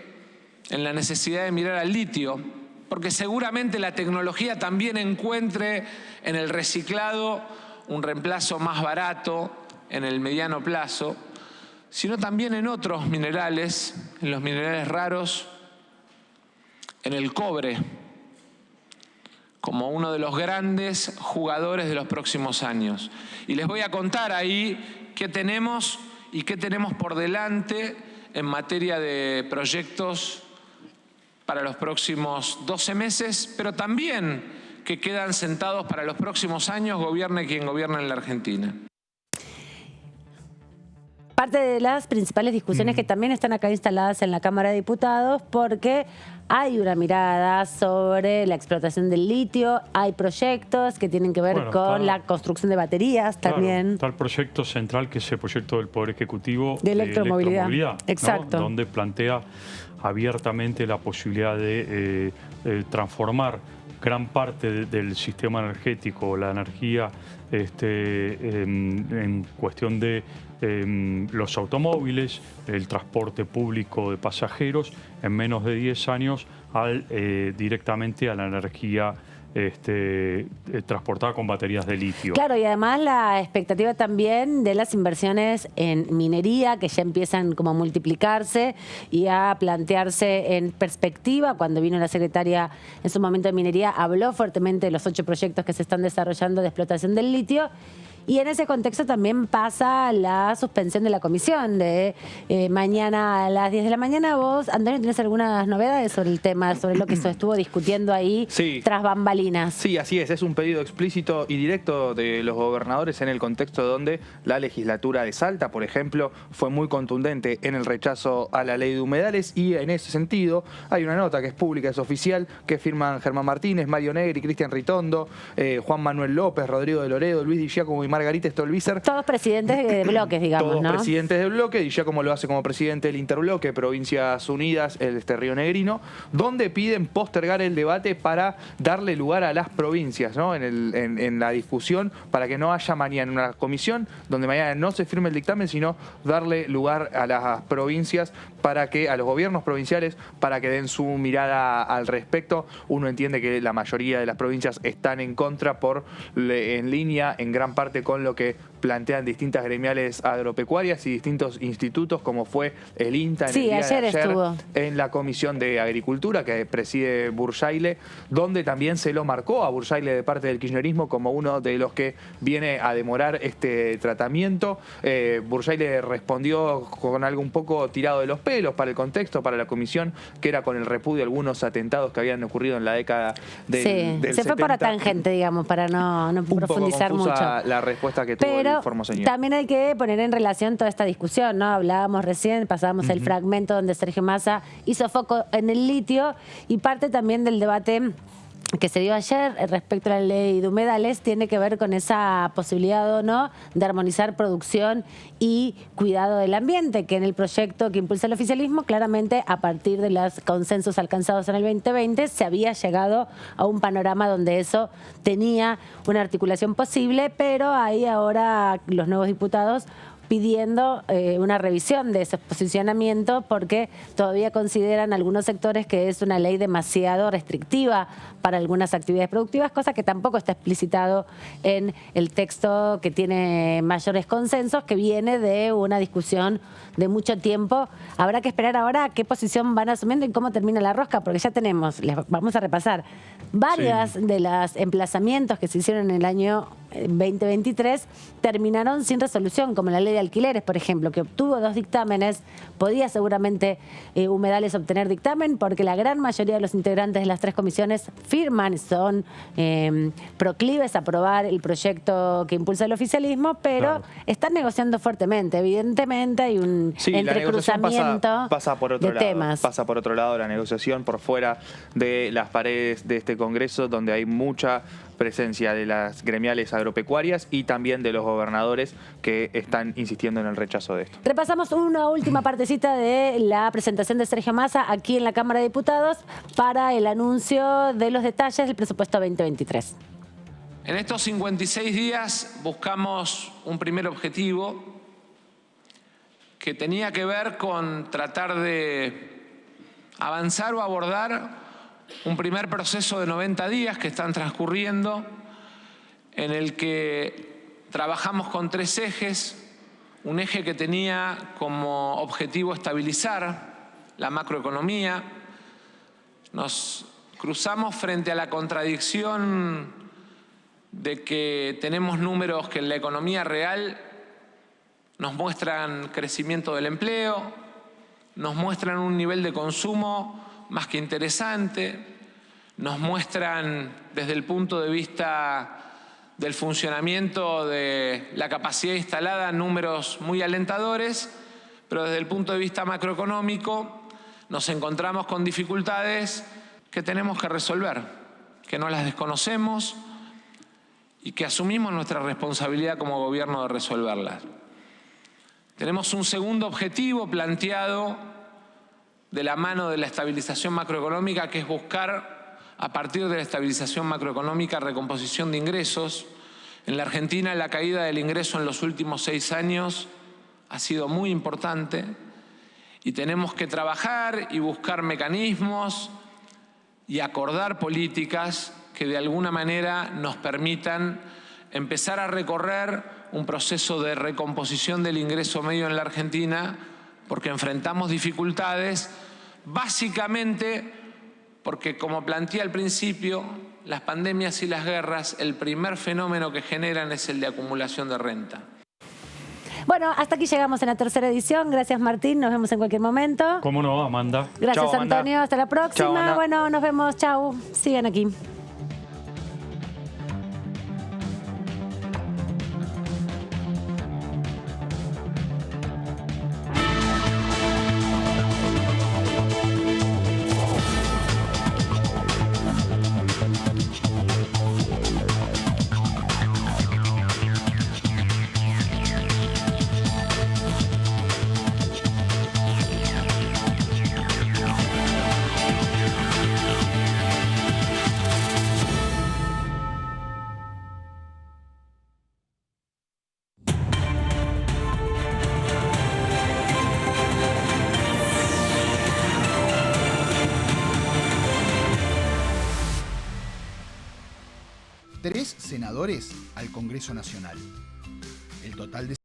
en la necesidad de mirar al litio, porque seguramente la tecnología también encuentre en el reciclado un reemplazo más barato en el mediano plazo, sino también en otros minerales, en los minerales raros, en el cobre, como uno de los grandes jugadores de los próximos años. Y les voy a contar ahí qué tenemos y qué tenemos por delante en materia de proyectos para los próximos 12 meses, pero también que quedan sentados para los próximos años, gobierne quien gobierne en la Argentina. Parte de las principales discusiones que también están acá instaladas en la Cámara de Diputados, porque hay una mirada sobre la explotación del litio, hay proyectos que tienen que ver con la construcción de baterías también. Está el proyecto central, que es el proyecto del Poder Ejecutivo de electromovilidad, exacto, ¿no? Donde plantea abiertamente la posibilidad de transformar gran parte del sistema energético, la energía en cuestión de los automóviles, el transporte público de pasajeros, en menos de 10 años directamente a la energía transportada con baterías de litio. Claro, y además la expectativa también de las inversiones en minería, que ya empiezan como a multiplicarse y a plantearse en perspectiva. Cuando vino la secretaria en su momento de minería, habló fuertemente de los 8 proyectos que se están desarrollando de explotación del litio. Y en ese contexto también pasa la suspensión de la comisión de mañana a las 10 de la mañana. Vos, Antonio, ¿tenés algunas novedades sobre el tema, sobre lo que se estuvo discutiendo ahí tras bambalinas? Sí, así es un pedido explícito y directo de los gobernadores en el contexto donde la legislatura de Salta, por ejemplo, fue muy contundente en el rechazo a la ley de humedales, y en ese sentido hay una nota que es pública, es oficial, que firman Germán Martínez, Mario Negri, Cristian Ritondo, Juan Manuel López, Rodrigo de Loredo, Luis Di Giacomo y Margarita Stolbizer. Todos presidentes de bloques, digamos, todos, ¿no? Presidentes de bloque. Di Giacomo lo hace como presidente del Interbloque Provincias Unidas, el Río Negrino, donde piden postergar el debate para darle lugar a las provincias, ¿no? En la discusión, para que no haya mañana una comisión donde mañana no se firme el dictamen, sino darle lugar a las provincias, para que a los gobiernos provinciales, para que den su mirada al respecto. Uno entiende que la mayoría de las provincias están en contra, en línea en gran parte con lo que plantean distintas gremiales agropecuarias y distintos institutos, como fue el INTA en el día de ayer en la Comisión de Agricultura que preside Bursaile, donde también se lo marcó a Bursaile de parte del kirchnerismo como uno de los que viene a demorar este tratamiento. Bursaile respondió con algo un poco tirado de los pelos para el contexto, para la comisión, que era con el repudio a algunos atentados que habían ocurrido en la década del 70. Se fue por tangente, digamos, para no profundizar mucho. La respuesta que tuvo el formoseñor. También hay que poner en relación toda esta discusión, ¿no? Hablábamos recién, pasábamos el fragmento donde Sergio Massa hizo foco en el litio, y parte también del debate que se dio ayer respecto a la ley de humedales tiene que ver con esa posibilidad o no de armonizar producción y cuidado del ambiente, que en el proyecto que impulsa el oficialismo, claramente a partir de los consensos alcanzados en el 2020 se había llegado a un panorama donde eso tenía una articulación posible, pero hay ahora los nuevos diputados pidiendo una revisión de ese posicionamiento, porque todavía consideran algunos sectores que es una ley demasiado restrictiva para algunas actividades productivas, cosa que tampoco está explicitado en el texto que tiene mayores consensos, que viene de una discusión de mucho tiempo. Habrá que esperar ahora a qué posición van asumiendo y cómo termina la rosca, porque ya tenemos, les vamos a repasar, varias de los emplazamientos que se hicieron en el año 2023 terminaron sin resolución, como la ley de alquileres, por ejemplo, que obtuvo 2 dictámenes. Podía seguramente Humedales obtener dictamen porque la gran mayoría de los integrantes de las 3 comisiones firman, son proclives a aprobar el proyecto que impulsa el oficialismo, pero están negociando fuertemente. Evidentemente hay un entrecruzamiento pasa por otro de lado, temas. Pasa por otro lado la negociación por fuera de las paredes de este Congreso, donde hay mucha presencia de las gremiales agropecuarias y también de los gobernadores que están insistiendo en el rechazo de esto. Repasamos una última partecita de la presentación de Sergio Massa aquí en la Cámara de Diputados para el anuncio de los detalles del presupuesto 2023. En estos 56 días buscamos un primer objetivo que tenía que ver con tratar de avanzar o abordar un primer proceso de 90 días que están transcurriendo, en el que trabajamos con 3 ejes. Un eje que tenía como objetivo estabilizar la macroeconomía. Nos cruzamos frente a la contradicción de que tenemos números que en la economía real nos muestran crecimiento del empleo, nos muestran un nivel de consumo más que interesante, nos muestran desde el punto de vista del funcionamiento de la capacidad instalada números muy alentadores, pero desde el punto de vista macroeconómico nos encontramos con dificultades que tenemos que resolver, que no las desconocemos y que asumimos nuestra responsabilidad como gobierno de resolverlas. Tenemos un segundo objetivo planteado de la mano de la estabilización macroeconómica, que es buscar, a partir de la estabilización macroeconómica, recomposición de ingresos. En la Argentina, la caída del ingreso en los últimos 6 años ha sido muy importante y tenemos que trabajar y buscar mecanismos y acordar políticas que de alguna manera nos permitan empezar a recorrer un proceso de recomposición del ingreso medio en la Argentina, porque enfrentamos dificultades, básicamente porque, como planteé al principio, las pandemias y las guerras, el primer fenómeno que generan es el de acumulación de renta. Bueno, hasta aquí llegamos en la tercera edición. Gracias, Martín. Nos vemos en cualquier momento. ¿Cómo no, Amanda? Gracias, Chau, Amanda. Antonio. Hasta la próxima. Chau, Amanda. Bueno, nos vemos. Chau. Sigan aquí. Tres senadores al Congreso Nacional. El total de